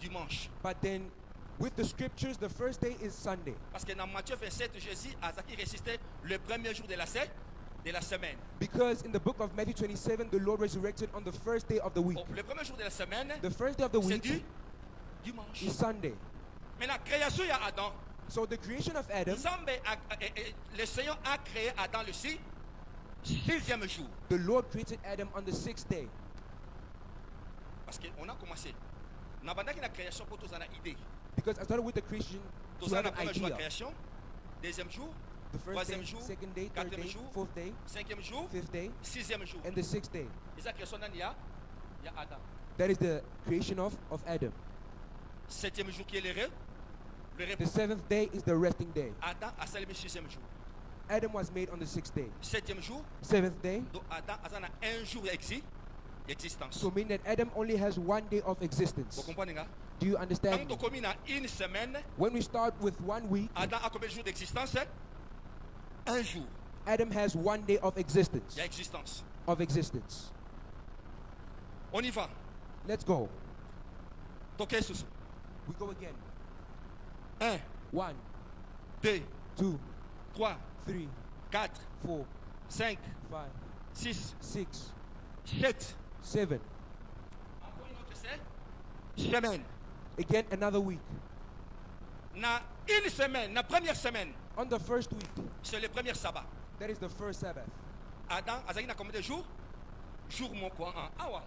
Speaker 2: dimanche.
Speaker 3: But then with the scriptures, the first day is Sunday.
Speaker 2: Parce que dans Matthieu 27, Jésus a ressuscité le premier jour de la semaine.
Speaker 3: Because in the book of Matthew 27, the Lord resurrected on the first day of the week.
Speaker 2: Donc, le premier jour de la semaine,
Speaker 3: The first day of the
Speaker 2: c'est
Speaker 3: week
Speaker 2: dimanche.
Speaker 3: is Sunday.
Speaker 2: Mais la création, il y a Adam.
Speaker 3: So the creation of Adam,
Speaker 2: Le Seigneur a créé Adam le sixième jour.
Speaker 3: the Lord created Adam on the 6th day.
Speaker 2: Parce qu'on a commencé. Dans la création, pour tous, on a une idée.
Speaker 3: Because I started with the creation
Speaker 2: Tous,
Speaker 3: to
Speaker 2: on
Speaker 3: have
Speaker 2: a
Speaker 3: an
Speaker 2: premier jour de la
Speaker 3: idea.
Speaker 2: création, deuxième jour,
Speaker 3: The first day,
Speaker 2: troisième jour,
Speaker 3: second day, third
Speaker 2: quatrième
Speaker 3: day,
Speaker 2: jour,
Speaker 3: fourth day,
Speaker 2: cinquième jour,
Speaker 3: fifth day,
Speaker 2: sixième jour.
Speaker 3: and the 6th day.
Speaker 2: Et la création, il y a Adam.
Speaker 3: That is the creation of Adam.
Speaker 2: Septième jour qui est l'heureux, Le
Speaker 3: The
Speaker 2: repos.
Speaker 3: 7th day is the resting day.
Speaker 2: Adam a célébré le 6e jour.
Speaker 3: Adam was made on the 6th day.
Speaker 2: 7e jour,
Speaker 3: 7th day.
Speaker 2: donc Adam a un jour d'existence.
Speaker 3: So mean that Adam only has 1 day of
Speaker 2: Vous
Speaker 3: existence.
Speaker 2: comprenez? Hein?
Speaker 3: Do you
Speaker 2: Quand
Speaker 3: understand
Speaker 2: tu
Speaker 3: me?
Speaker 2: communes à une semaine,
Speaker 3: When we start with 1 week,
Speaker 2: Adam a combien de jours d'existence? Un jour.
Speaker 3: Adam has 1 day of existence.
Speaker 2: Il y a existence. On y va.
Speaker 3: Let's go.
Speaker 2: Toquez sous.
Speaker 3: We go again.
Speaker 2: 1,
Speaker 3: 1,
Speaker 2: 2,
Speaker 3: 2,
Speaker 2: 3,
Speaker 3: 3,
Speaker 2: 4,
Speaker 3: 4,
Speaker 2: 5,
Speaker 3: 5,
Speaker 2: 6,
Speaker 3: 6,
Speaker 2: 7.
Speaker 3: 7.
Speaker 2: Encore une autre semaine.
Speaker 3: Again, another week.
Speaker 2: Na une semaine, la première semaine,
Speaker 3: On the first week,
Speaker 2: c'est le premier sabbat.
Speaker 3: that is the first Sabbath.
Speaker 2: Adam, Azaki n'a combien de jours? Jour mon quoi? Awa.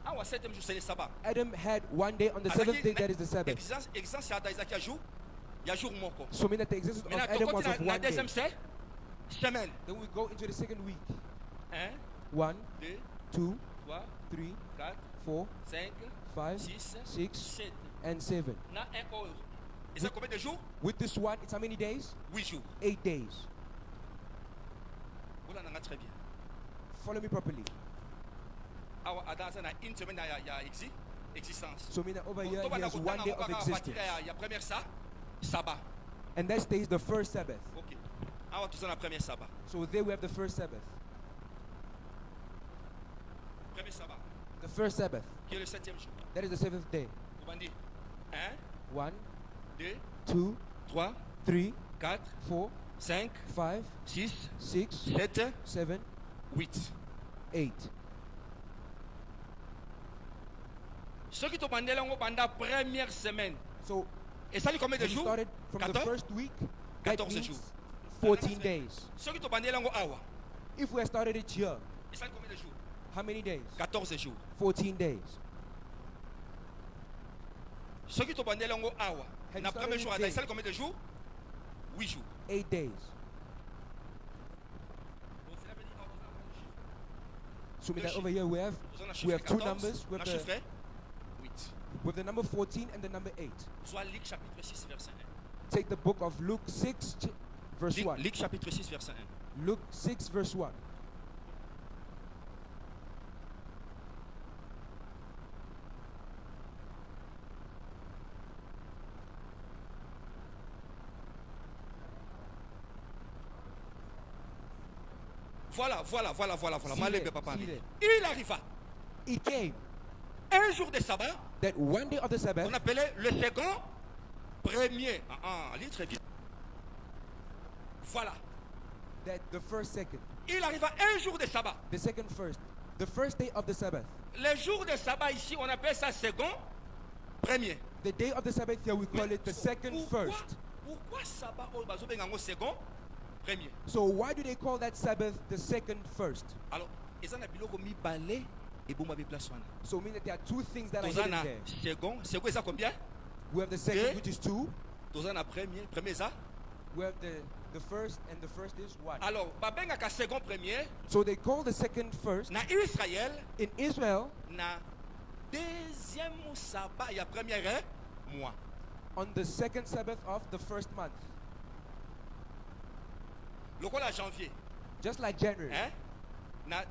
Speaker 2: Awa, 7e jour, c'est le sabbat.
Speaker 3: Adam had 1 day on the 7th day, that is the Sabbath.
Speaker 2: Existence, c'est Adam, Isaac, il y a jour. Il y a jour mon quoi.
Speaker 3: So mean that the existence of
Speaker 2: Maintenant,
Speaker 3: Adam was
Speaker 2: tu
Speaker 3: of
Speaker 2: la
Speaker 3: 1 day.
Speaker 2: deuxième semaine.
Speaker 3: Then we go into the second week.
Speaker 2: 1,
Speaker 3: 1,
Speaker 2: 2,
Speaker 3: 2,
Speaker 2: 3,
Speaker 3: 3,
Speaker 2: 4,
Speaker 3: 4,
Speaker 2: 5,
Speaker 3: 5,
Speaker 2: 6,
Speaker 3: 6,
Speaker 2: 7.
Speaker 3: and 7.
Speaker 2: Na un autre. Et ça combien de jours?
Speaker 3: With this one, it's how many days?
Speaker 2: 8 jours.
Speaker 3: 8 days.
Speaker 2: Vous l'en avez très bien.
Speaker 3: Follow me properly.
Speaker 2: Awa, Adam, ça n'a une semaine, il y a existence.
Speaker 3: So mean that over here,
Speaker 2: Donc,
Speaker 3: he has 1 day of existence.
Speaker 2: il y a premier sabbat.
Speaker 3: And that stays the first Sabbath.
Speaker 2: Ok. Awa, tu es la première sabbat.
Speaker 3: So there we have the first Sabbath.
Speaker 2: Premier sabbat.
Speaker 3: The first Sabbath.
Speaker 2: Qui est le 7e jour.
Speaker 3: That is the 7th day.
Speaker 2: Vous m'en dites 1,
Speaker 3: 1,
Speaker 2: 2,
Speaker 3: 2,
Speaker 2: 3,
Speaker 3: 3,
Speaker 2: 4,
Speaker 3: 4,
Speaker 2: 5,
Speaker 3: 5,
Speaker 2: 6,
Speaker 3: 6,
Speaker 2: 7,
Speaker 3: 7,
Speaker 2: 8.
Speaker 3: 8.
Speaker 2: Ceux qui t'ont pendant la première semaine.
Speaker 3: So
Speaker 2: Et ça, il combien de
Speaker 3: we
Speaker 2: jours?
Speaker 3: started from the
Speaker 2: 14?
Speaker 3: first week. That
Speaker 2: 14
Speaker 3: means
Speaker 2: jours.
Speaker 3: 14 days.
Speaker 2: Ceux qui t'ont pendant la awa.
Speaker 3: If we had started it here,
Speaker 2: Et ça, combien de jours?
Speaker 3: how many days?
Speaker 2: 14 jours.
Speaker 3: 14 days.
Speaker 2: Ceux qui t'ont pendant la awa.
Speaker 3: Had
Speaker 2: La
Speaker 3: you
Speaker 2: première
Speaker 3: started
Speaker 2: jour,
Speaker 3: it
Speaker 2: Adam,
Speaker 3: day?
Speaker 2: ça, combien de jours? 8 jours.
Speaker 3: 8 days.
Speaker 2: Donc, cela veut dire,
Speaker 3: So mean
Speaker 2: Deux
Speaker 3: that over here we have
Speaker 2: vous en avez
Speaker 3: we have
Speaker 2: chiffré
Speaker 3: two
Speaker 2: 14,
Speaker 3: numbers
Speaker 2: on a chiffré 8.
Speaker 3: with the number 14 and the number 8.
Speaker 2: Soit Luc chapitre 6, verset 1.
Speaker 3: Take the book of Luke 6, verse 1.
Speaker 2: Luc chapitre 6, verset 1.
Speaker 3: Luke 6, verse 1.
Speaker 2: Voilà.
Speaker 3: See
Speaker 2: Malé,
Speaker 3: there,
Speaker 2: papa.
Speaker 3: see there.
Speaker 2: Il arriva
Speaker 3: It came
Speaker 2: un jour de sabbat,
Speaker 3: that 1 day of the Sabbath,
Speaker 2: on appelait le second premier. Lis très vite. Voilà.
Speaker 3: that the first second,
Speaker 2: Il arriva un jour de sabbat.
Speaker 3: the second first, the first day of the Sabbath.
Speaker 2: Le jour de sabbat ici, on appelle ça second premier.
Speaker 3: The day of the Sabbath here, we call it the second
Speaker 2: Pourquoi-
Speaker 3: first.
Speaker 2: Pourquoi sabbat au bazobengango second premier?
Speaker 3: So why do they call that Sabbath the second first?
Speaker 2: Alors, ils na biloko mi balé et bomba bi place wana.
Speaker 3: So meaning that there are two things that are
Speaker 2: Toza
Speaker 3: hidden
Speaker 2: na
Speaker 3: there.
Speaker 2: second ça combien?
Speaker 3: We have the second,
Speaker 2: Okay.
Speaker 3: which is 2.
Speaker 2: Toza na premier ça.
Speaker 3: We have the first, and the first is 1.
Speaker 2: Alors, babenga ka second premier
Speaker 3: So they call the second first.
Speaker 2: na Israël
Speaker 3: In Israel,
Speaker 2: na deuxième sabbat, il y a premier mois.
Speaker 3: on the second Sabbath of the first month.
Speaker 2: Lokola janvier,
Speaker 3: Just like January,
Speaker 2: hein? Na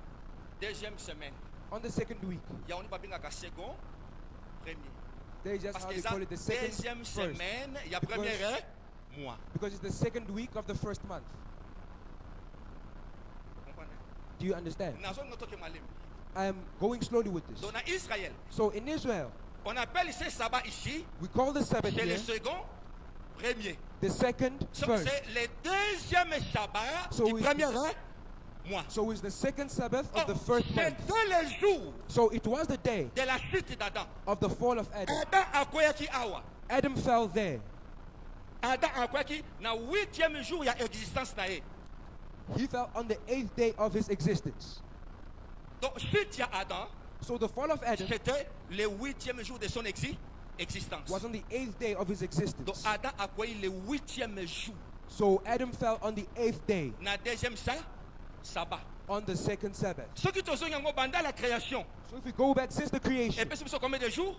Speaker 2: deuxième semaine,
Speaker 3: on the second week.
Speaker 2: il y a on babenga ka second premier.
Speaker 3: That is just
Speaker 2: Parce
Speaker 3: how
Speaker 2: que
Speaker 3: they
Speaker 2: ça
Speaker 3: call it the second
Speaker 2: deuxième
Speaker 3: first.
Speaker 2: semaine, il y a premier mois.
Speaker 3: Because it's the second week of the first month.
Speaker 2: Comprenez?
Speaker 3: Do you understand?
Speaker 2: Nazo ngotoke malem.
Speaker 3: I am going slowly with this.
Speaker 2: Donc na Israël,
Speaker 3: So in Israel,
Speaker 2: on appelle ce sabbat ici,
Speaker 3: we call the Sabbath
Speaker 2: c'est le
Speaker 3: here
Speaker 2: second premier.
Speaker 3: the second
Speaker 2: So,
Speaker 3: first.
Speaker 2: c'est le deuxième sabbat
Speaker 3: So
Speaker 2: du
Speaker 3: we-
Speaker 2: premier mois.
Speaker 3: So it's the second Sabbath
Speaker 2: Oh,
Speaker 3: of the first month.
Speaker 2: c'était le jour
Speaker 3: So it was the day
Speaker 2: de la chute d'Adam.
Speaker 3: of the fall of Adam.
Speaker 2: Adam akweyaki awa.
Speaker 3: Adam fell there.
Speaker 2: Adam akweyaki na 8e jour ya existence na ye.
Speaker 3: He fell on the 8th day of his existence.
Speaker 2: Donc chute ya Adam,
Speaker 3: So the fall of Adam
Speaker 2: c'était le 8e jour de son existence.
Speaker 3: was on the 8th day of his
Speaker 2: Donc
Speaker 3: existence.
Speaker 2: Adam akweyi le 8e jour
Speaker 3: So Adam fell on the 8th day,
Speaker 2: na deuxième sabbat.
Speaker 3: on the second Sabbath.
Speaker 2: Ce qui tozongi yango banda la création.
Speaker 3: So if we go back since the
Speaker 2: Et
Speaker 3: creation,
Speaker 2: puis c'est combien de jours?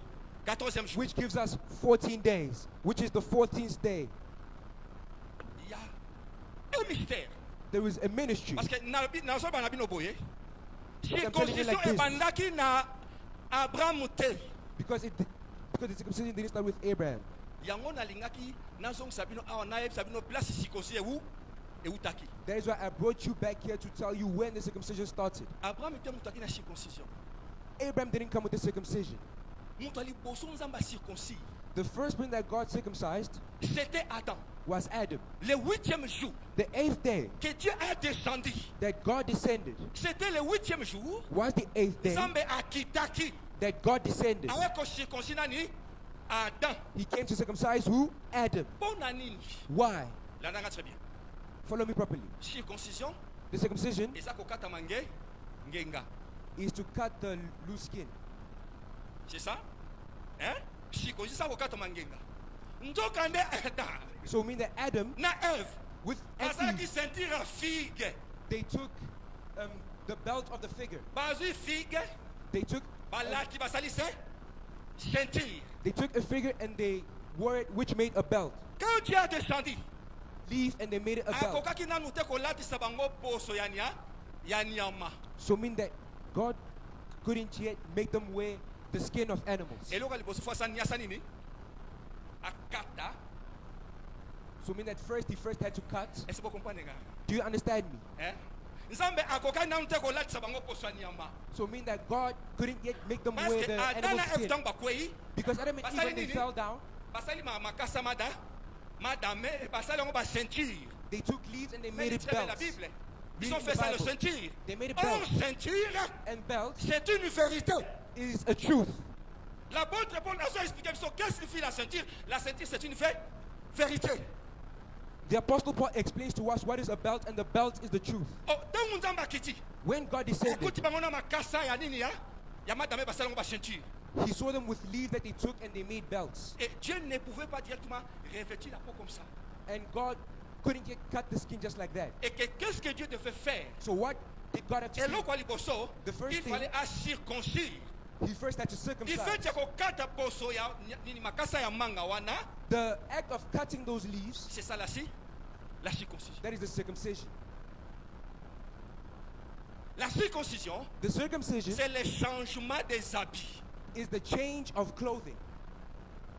Speaker 2: 14e jour.
Speaker 3: which gives us 14 days, which is the 14th day.
Speaker 2: Il y a un mystère.
Speaker 3: There is a ministry.
Speaker 2: Parce que nazo bana bino boye.
Speaker 3: I'm telling you
Speaker 2: Circoncision
Speaker 3: like this.
Speaker 2: ebandaki na Abraham te.
Speaker 3: Because the circumcision didn't start with Abraham.
Speaker 2: Yango nalingaki nazongisa bino awa nayebisa bino place circoncision eutaki.
Speaker 3: That is why I brought you back here to tell you when the circumcision started.
Speaker 2: Abraham était mutaki na circoncision.
Speaker 3: Abraham didn't come with the circumcision.
Speaker 2: Mutu aliboso nzamba circoncis.
Speaker 3: The first person that God circumcised
Speaker 2: C'était Adam.
Speaker 3: was Adam.
Speaker 2: Le 8e jour
Speaker 3: The 8th day
Speaker 2: que Dieu a descendu.
Speaker 3: that God descended
Speaker 2: C'était le 8e jour.
Speaker 3: was the 8th day
Speaker 2: Nzambe akitaki.
Speaker 3: that God descended.
Speaker 2: Aweko circoncis nani? Adam.
Speaker 3: He came to circumcise who? Adam.
Speaker 2: Pona nini?
Speaker 3: Why?
Speaker 2: Landanga très bien.
Speaker 3: Follow me properly.
Speaker 2: Circoncision
Speaker 3: The circumcision
Speaker 2: eza kokata mange ngenga.
Speaker 3: is to cut the loose skin.
Speaker 2: C'est ça? Hein? Circoncision eza kokata mangenga. Nzoka nde Adam
Speaker 3: So mean that Adam
Speaker 2: na Eve
Speaker 3: with and
Speaker 2: bazalaki
Speaker 3: Eve,
Speaker 2: ceinture ya figue.
Speaker 3: they took the belt of the figure.
Speaker 2: Bazwi figue
Speaker 3: They took
Speaker 2: balati basali se ceinture.
Speaker 3: a figure and they wore it, which made a belt.
Speaker 2: Quand Dieu a descendu,
Speaker 3: Leaf and they made it a belt.
Speaker 2: akokaki nanu te kolatisa bango poso ya nyama.
Speaker 3: So mean that God couldn't yet make them wear the skin of animals.
Speaker 2: Eloko liboso fo asa niasa nini? Akata.
Speaker 3: So mean that first he first had to cut.
Speaker 2: Est-ce que vous comprenez nga?
Speaker 3: Do you understand me?
Speaker 2: Eh? Nzambe akokaki nanu te kolatisa bango poso ya nyama.
Speaker 3: So mean that God couldn't yet make them
Speaker 2: Parce
Speaker 3: wear
Speaker 2: que
Speaker 3: the
Speaker 2: Adam
Speaker 3: animal
Speaker 2: na Eve
Speaker 3: skin.
Speaker 2: ntango bakwei,
Speaker 3: Because Adam and Eve,
Speaker 2: Basali
Speaker 3: when they
Speaker 2: nini?
Speaker 3: fell down,
Speaker 2: basali makasa madame, basali yango baceinture.
Speaker 3: they took leaves and they made
Speaker 2: Mais
Speaker 3: it
Speaker 2: très bien la
Speaker 3: belts.
Speaker 2: Bible. Ils
Speaker 3: Reading
Speaker 2: ont fait
Speaker 3: the
Speaker 2: ça, le
Speaker 3: Bible.
Speaker 2: ceinture.
Speaker 3: They made it
Speaker 2: Oh,
Speaker 3: belts.
Speaker 2: ceinture,
Speaker 3: And belts
Speaker 2: c'est une vérité.
Speaker 3: is a truth.
Speaker 2: L'apôtre Paul a expliqué qu'est-ce que signifie la ceinture. La ceinture, c'est une vérité.
Speaker 3: The Apostle Paul explains to us what is a belt, and the belt is the truth.
Speaker 2: Oh, ntango nzambe akiti,
Speaker 3: When God descended,
Speaker 2: okuti bango na makasa ya nini ya? Ya madame basali yango baceinture.
Speaker 3: he saw them with leaves that they took and they made belts.
Speaker 2: Et Dieu ne pouvait pas directement revêtir la peau comme ça.
Speaker 3: And God couldn't get cut the skin just like that.
Speaker 2: Et qu'est-ce que Dieu devait faire?
Speaker 3: So what did God have to do?
Speaker 2: Eloko liboso,
Speaker 3: The first
Speaker 2: il
Speaker 3: thing-
Speaker 2: fallait circoncire.
Speaker 3: He first had to
Speaker 2: Il
Speaker 3: circumcise.
Speaker 2: fait ya kokata poso ya nini makasa ya manga wana,
Speaker 3: The act of cutting those leaves,
Speaker 2: c'est ça la circoncision.
Speaker 3: that is the circumcision.
Speaker 2: La circoncision,
Speaker 3: The circumcision
Speaker 2: c'est le changement des habits.
Speaker 3: is the change of clothing.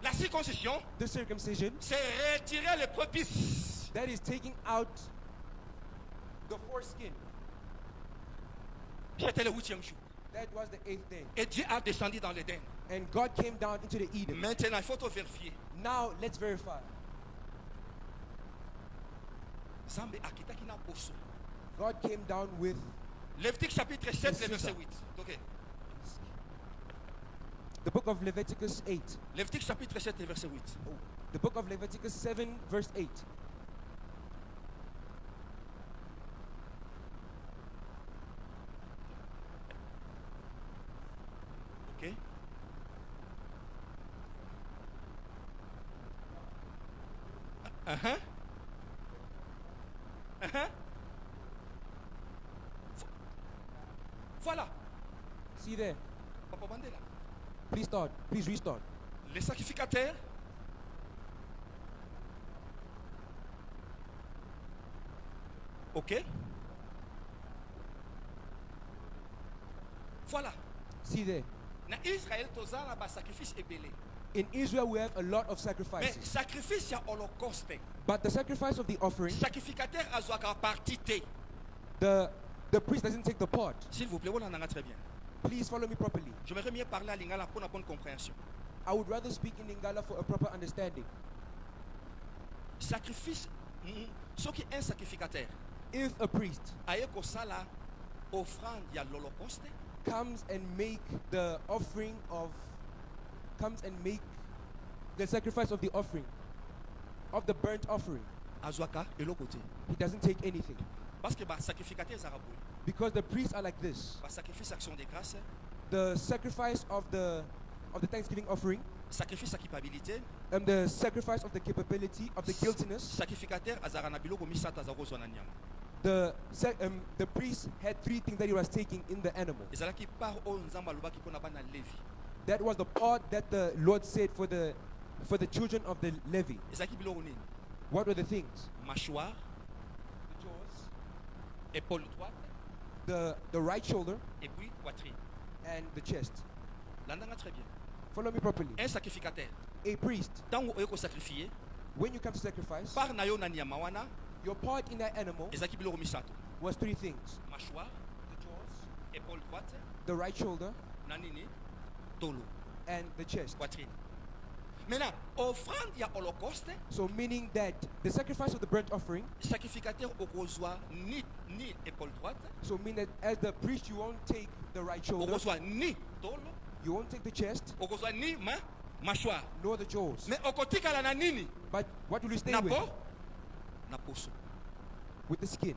Speaker 2: La circoncision,
Speaker 3: The circumcision,
Speaker 2: c'est retirer le prépuce.
Speaker 3: that is taking out the foreskin.
Speaker 2: C'était le 8e jour.
Speaker 3: That was the 8th day.
Speaker 2: Et Dieu a descendu dans l'Éden.
Speaker 3: And God came down into the Eden.
Speaker 2: Maintenant, il faut te vérifier.
Speaker 3: Now let's verify.
Speaker 2: Zambe akitaki na poso.
Speaker 3: God came down with
Speaker 2: Lévitique chapitre 7,
Speaker 3: C'est
Speaker 2: le verset
Speaker 3: ça.
Speaker 2: 8. Ok.
Speaker 3: the book of Leviticus 8.
Speaker 2: Lévitique chapitre 7, le verset 8.
Speaker 3: The book of Leviticus 7, verse 8.
Speaker 2: Ok. Uh-huh. Uh-huh. Voilà.
Speaker 3: See there.
Speaker 2: Papa Mandela.
Speaker 3: Please start. Please restart.
Speaker 2: Les sacrificateurs ok. Voilà.
Speaker 3: See there.
Speaker 2: Na Israël tozala ba sacrifice ebele.
Speaker 3: In Israel, we have a lot of
Speaker 2: Mais
Speaker 3: sacrifices.
Speaker 2: sacrifice ya holocauste.
Speaker 3: But the sacrifice of the offering,
Speaker 2: Sacrificateur azwaka partie te.
Speaker 3: the priest doesn't take the part.
Speaker 2: S'il vous plaît, on en a très bien.
Speaker 3: Please follow me properly.
Speaker 2: J'aimerais mieux parler à Lingala pour une bonne compréhension.
Speaker 3: I would rather speak in Lingala for a proper understanding.
Speaker 2: Sacrifice, ce qui est un sacrificateur,
Speaker 3: If a priest
Speaker 2: aye kosala offrande ya l'holocauste,
Speaker 3: comes and make the offering of, comes and make the sacrifice of the offering, of the burnt offering,
Speaker 2: azwaka eloko te.
Speaker 3: he doesn't take anything.
Speaker 2: Parce que ba sacrificateur zaraboui,
Speaker 3: Because the priests are like this.
Speaker 2: ba sacrifice action de grâce,
Speaker 3: The sacrifice of the Thanksgiving offering,
Speaker 2: sacrifice à culpabilité,
Speaker 3: the sacrifice of the capability, of the guiltiness,
Speaker 2: sacrificateur azara na biloko misata za kozwa na nyama.
Speaker 3: the priest had three things that he was taking in the animal.
Speaker 2: Ezalaki par o nzamba lobaki pona bana Lévi.
Speaker 3: That was the part that the Lord said for the children of the Levi.
Speaker 2: ezalaki biloko nini?
Speaker 3: What were the things?
Speaker 2: Mâchoire,
Speaker 3: The jaws,
Speaker 2: épaule droite
Speaker 3: the right shoulder,
Speaker 2: et puis poitrine.
Speaker 3: and the chest.
Speaker 2: Landanga très bien.
Speaker 3: Follow me properly.
Speaker 2: Un sacrificateur,
Speaker 3: A priest,
Speaker 2: ntango oye kosacrifie,
Speaker 3: when you come to sacrifice,
Speaker 2: part na yo na nyama wana
Speaker 3: your part in that animal
Speaker 2: ezalaki biloko misato:
Speaker 3: was 3 things:
Speaker 2: mâchoire,
Speaker 3: the jaws,
Speaker 2: épaule droite,
Speaker 3: the right shoulder,
Speaker 2: na nini, tolo,
Speaker 3: and the chest.
Speaker 2: poitrine. Maintenant, offrande ya holocauste,
Speaker 3: So meaning that the sacrifice of the burnt offering,
Speaker 2: sacrificateur okozwa ni épaule droite,
Speaker 3: so mean that as the priest you won't take the right shoulder,
Speaker 2: okozwa ni tolo,
Speaker 3: you won't take the chest,
Speaker 2: okozwa ni mâchoire.
Speaker 3: nor the jaws.
Speaker 2: Mais okotikala na nini?
Speaker 3: But what will you stay
Speaker 2: Na
Speaker 3: with?
Speaker 2: po? Na poso.
Speaker 3: With the skin.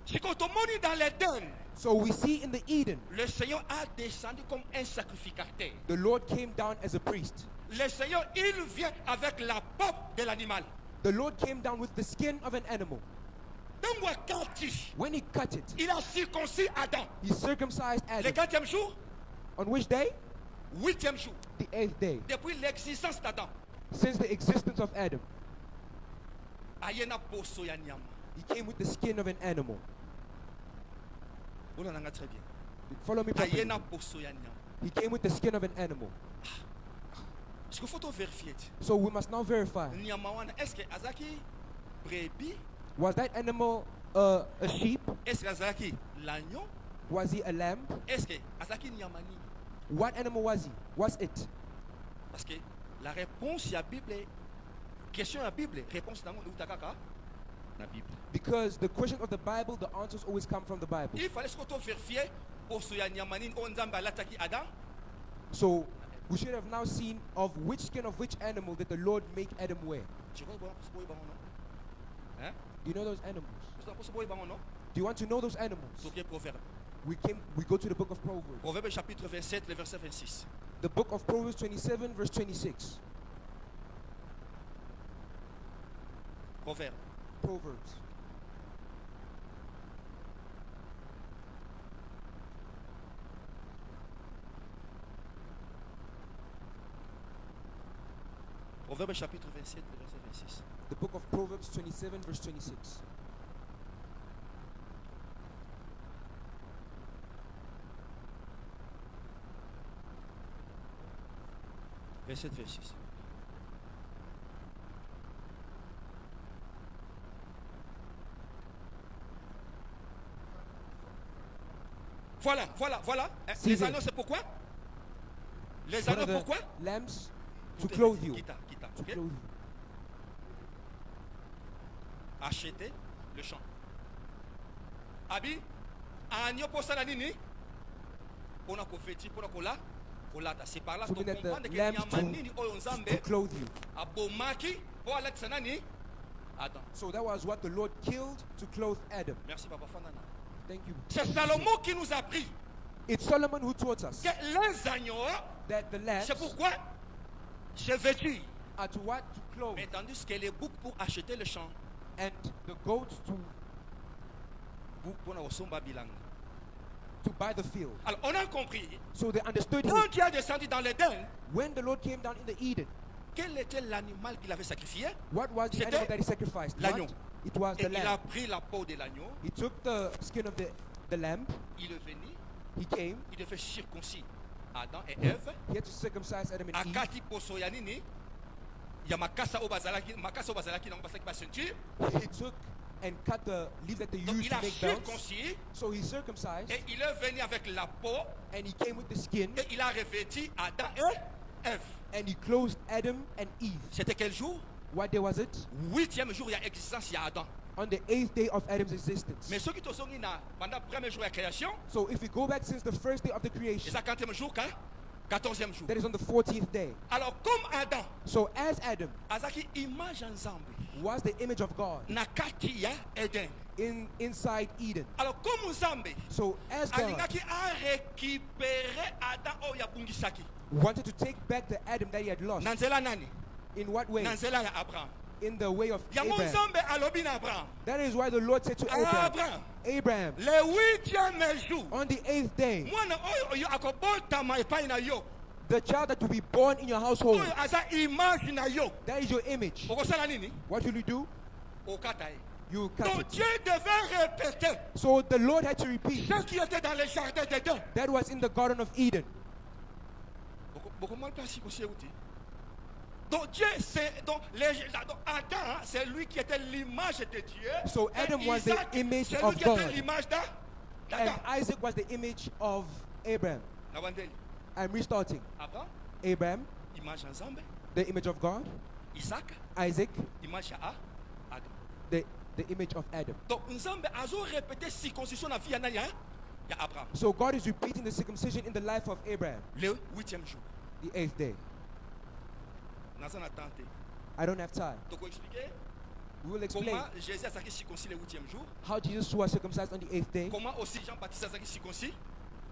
Speaker 2: Siko tomoni dans l'Éden,
Speaker 3: So we see in the Eden,
Speaker 2: le Seigneur a descendu comme un sacrificateur.
Speaker 3: the Lord came down as a priest.
Speaker 2: Le Seigneur, il vient avec la peau de l'animal.
Speaker 3: The Lord came down with the skin of an animal.
Speaker 2: Donc, quand
Speaker 3: When he cut it,
Speaker 2: il a circoncis Adam,
Speaker 3: he circumcised
Speaker 2: le
Speaker 3: Adam.
Speaker 2: 4e jour,
Speaker 3: On which day?
Speaker 2: 8e jour,
Speaker 3: The 8th day.
Speaker 2: depuis l'existence d'Adam,
Speaker 3: Since the existence of Adam,
Speaker 2: ayena poso ya nyama.
Speaker 3: he came with the skin of an animal.
Speaker 2: Vous l'entendez très bien.
Speaker 3: Follow me properly.
Speaker 2: Ayena poso ya nyama.
Speaker 3: He came with the skin of an animal.
Speaker 2: Est-ce qu'il faut tout vérifier?
Speaker 3: So we must now verify.
Speaker 2: Nyama wana, est-ce que azaki brebis?
Speaker 3: Was that animal a sheep?
Speaker 2: Est-ce que azaki l'agneau?
Speaker 3: Was he a lamb?
Speaker 2: Est-ce que azaki nyama nini?
Speaker 3: What animal was he? Was it?
Speaker 2: Parce que la réponse ya Bible, question ya Bible, réponse nango utakaka na Bible.
Speaker 3: Because the question of the Bible, the answers always come from the Bible.
Speaker 2: Il fallait ce que tu vérifier poso ya nyama nini o nzambe alataki Adam.
Speaker 3: So we should have now seen of which skin of which animal did the Lord make Adam wear.
Speaker 2: Tu crois que poso boy bango non? Hein?
Speaker 3: Do you know those animals?
Speaker 2: Poso boy bango non?
Speaker 3: Do you want to know those animals?
Speaker 2: Toqué Proverbe.
Speaker 3: We go to the book of Proverbs.
Speaker 2: Proverbe chapitre 27, le verset 26.
Speaker 3: The book of Proverbs 27 verse 26.
Speaker 2: Proverbe.
Speaker 3: Proverbs.
Speaker 2: Proverbe chapitre 27, le verset 26.
Speaker 3: The book of Proverbs 27 verse 26.
Speaker 2: Verset 26. Voilà. Les
Speaker 3: Season.
Speaker 2: anneaux, c'est pourquoi? Les
Speaker 3: What are
Speaker 2: anneaux,
Speaker 3: the
Speaker 2: pourquoi?
Speaker 3: lamps? To
Speaker 2: Pour te-
Speaker 3: clothe you.
Speaker 2: Kita,
Speaker 3: To
Speaker 2: ok?
Speaker 3: clothe you.
Speaker 2: Acheter le champ. Abi, agneau pour ça, la nini? Pour na kofeti, pour na kola, kolata. C'est par là
Speaker 3: So
Speaker 2: que tu
Speaker 3: mean that
Speaker 2: comprends
Speaker 3: the
Speaker 2: que
Speaker 3: lamps
Speaker 2: nyama nini oyo
Speaker 3: to
Speaker 2: nzambe
Speaker 3: clothe you.
Speaker 2: abomaki pour alakisa sanani. Adam.
Speaker 3: So that was what the Lord killed to clothe Adam.
Speaker 2: Merci papa Fandana.
Speaker 3: Thank you.
Speaker 2: C'est Salomon qui nous a appris
Speaker 3: It's Solomon who taught us
Speaker 2: que les agneaux,
Speaker 3: that the lamps
Speaker 2: c'est pourquoi c'est vêtu.
Speaker 3: are to what? To clothe.
Speaker 2: Mais tandis que les boucs pour acheter le champ,
Speaker 3: And the goats
Speaker 2: boucs pour na bilanga.
Speaker 3: to buy the field.
Speaker 2: Alors on a compris.
Speaker 3: So they understood
Speaker 2: Quand
Speaker 3: him.
Speaker 2: il a descendu dans l'Éden,
Speaker 3: When the Lord came down in the Eden,
Speaker 2: quel était l'animal qu'il avait sacrifié?
Speaker 3: what was the
Speaker 2: C'était
Speaker 3: animal that he sacrificed?
Speaker 2: l'agneau.
Speaker 3: What? It was
Speaker 2: Et
Speaker 3: the
Speaker 2: il a
Speaker 3: lamb.
Speaker 2: pris la peau de l'agneau,
Speaker 3: He took the skin of the lamb.
Speaker 2: il est venu,
Speaker 3: He came.
Speaker 2: il devait circoncis Adam et Ève.
Speaker 3: He had to circumcise Adam and Eve.
Speaker 2: Akati poso ya nini? Ya makasa o bazalaki nango basaki ba ceinture.
Speaker 3: He took and cut the leaf that they
Speaker 2: Donc
Speaker 3: used
Speaker 2: il
Speaker 3: to
Speaker 2: a
Speaker 3: make belts.
Speaker 2: circoncis
Speaker 3: So he circumcised
Speaker 2: et il est venu avec la peau
Speaker 3: and he came with the skin
Speaker 2: et il a revêtu Adam et Ève.
Speaker 3: and he clothed Adam and Eve.
Speaker 2: C'était quel jour?
Speaker 3: What day was it?
Speaker 2: 8e jour, il y a existence, il y a Adam.
Speaker 3: On the 8th day of Adam's existence.
Speaker 2: Mais ceux qui sont pendant le premier jour de la création,
Speaker 3: So if we go back since the first day of the
Speaker 2: c'est
Speaker 3: creation,
Speaker 2: ça 40e jour, 14e jour.
Speaker 3: that is on the 14th day.
Speaker 2: Alors comme Adam,
Speaker 3: So as Adam
Speaker 2: azaki image ensemble,
Speaker 3: was the image of God
Speaker 2: nakati ya Eden.
Speaker 3: inside Eden.
Speaker 2: Alors comme Nzambe,
Speaker 3: So as God
Speaker 2: alingaki a récupérer Adam oyo abungisaki.
Speaker 3: wanted to take back the Adam that he had lost,
Speaker 2: Na nzela nani?
Speaker 3: in what way?
Speaker 2: Na nzela ya Abraham.
Speaker 3: in the way of
Speaker 2: yango
Speaker 3: Abraham.
Speaker 2: nzambe alobi na abraham
Speaker 3: That is why the Lord said to Abraham,
Speaker 2: abraham
Speaker 3: Abraham,
Speaker 2: le 8e jour
Speaker 3: on the 8th day,
Speaker 2: mwana oyo akobotama epai na yo
Speaker 3: the child that will be born in your household,
Speaker 2: oyo aza image na yo
Speaker 3: that is your image.
Speaker 2: okosala nini
Speaker 3: What will you do?
Speaker 2: okata ye
Speaker 3: You cut
Speaker 2: donc
Speaker 3: it.
Speaker 2: Dieu devait répéter
Speaker 3: So the Lord had to repeat
Speaker 2: ce qui était dans le jardin d'Éden.
Speaker 3: that was in the Garden of Eden.
Speaker 2: Beaucoup pas si aussi outil. Donc Dieu c'est donc Adam c'est lui qui était l'image de Dieu.
Speaker 3: So
Speaker 2: Et
Speaker 3: Adam was the
Speaker 2: Isaac,
Speaker 3: image
Speaker 2: c'est lui
Speaker 3: of
Speaker 2: qui
Speaker 3: God.
Speaker 2: était l'image
Speaker 3: And
Speaker 2: d'Adam.
Speaker 3: Isaac was the image of Abraham.
Speaker 2: Na wandeli.
Speaker 3: I'm restarting.
Speaker 2: Abraham
Speaker 3: Abraham,
Speaker 2: image ya Nzambe,
Speaker 3: the image of God.
Speaker 2: Isaac
Speaker 3: Isaac,
Speaker 2: image ya Adam.
Speaker 3: the image of Adam.
Speaker 2: Donc Nzambe azo répéter circoncision na vie ya nani ya Abraham.
Speaker 3: So God is repeating the circumcision in the life of Abraham,
Speaker 2: Le 8e jour.
Speaker 3: the 8th day.
Speaker 2: Naza na tente.
Speaker 3: I don't have time.
Speaker 2: Donc expliquer
Speaker 3: We will explain
Speaker 2: comment Jésus a été circoncis le 8e jour.
Speaker 3: how Jesus was circumcised on the 8th day,
Speaker 2: Comment aussi Jean-Baptiste a été circoncis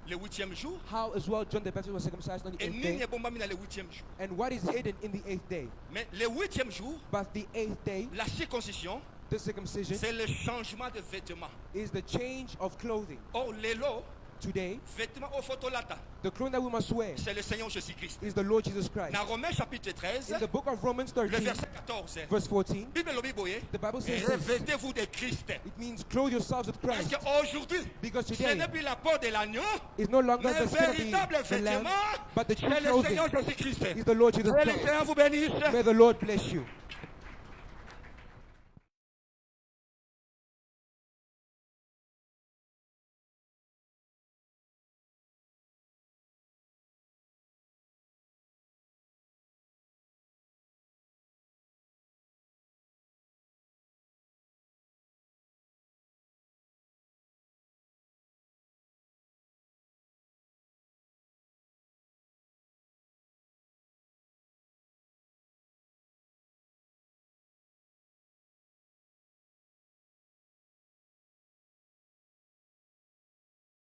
Speaker 2: le 8e jour.
Speaker 3: how as well John the Baptist was circumcised on the
Speaker 2: Et
Speaker 3: 8th
Speaker 2: nini
Speaker 3: day,
Speaker 2: ebombami na le 8e jour.
Speaker 3: and what is hidden in the 8th day.
Speaker 2: Mais le 8e jour,
Speaker 3: But the 8th day,
Speaker 2: la circoncision,
Speaker 3: the circumcision,
Speaker 2: c'est le changement de vêtements.
Speaker 3: is the change of clothing.
Speaker 2: Or, lelo,
Speaker 3: Today,
Speaker 2: vêtements au photolata,
Speaker 3: the clothing that we must wear
Speaker 2: c'est le Seigneur Jésus-Christ.
Speaker 3: is the Lord Jesus Christ.
Speaker 2: Dans Romains chapitre 13,
Speaker 3: In the book of Romans
Speaker 2: le
Speaker 3: 13,
Speaker 2: verset 14,
Speaker 3: verse 14,
Speaker 2: Bible lobi boye,
Speaker 3: the Bible says this.
Speaker 2: revêtez-vous de Christ.
Speaker 3: It means clothe yourselves with
Speaker 2: Parce
Speaker 3: Christ.
Speaker 2: qu'aujourd'hui,
Speaker 3: Because
Speaker 2: ce
Speaker 3: today
Speaker 2: n'est plus la peau de l'agneau,
Speaker 3: is no longer
Speaker 2: mais
Speaker 3: the skin of
Speaker 2: véritable
Speaker 3: the lamb,
Speaker 2: vêtement,
Speaker 3: but the true
Speaker 2: c'est le
Speaker 3: clothing
Speaker 2: Seigneur Jésus-Christ.
Speaker 3: is the Lord Jesus
Speaker 2: Que le
Speaker 3: Christ.
Speaker 2: Seigneur vous bénisse.
Speaker 3: May the Lord bless you.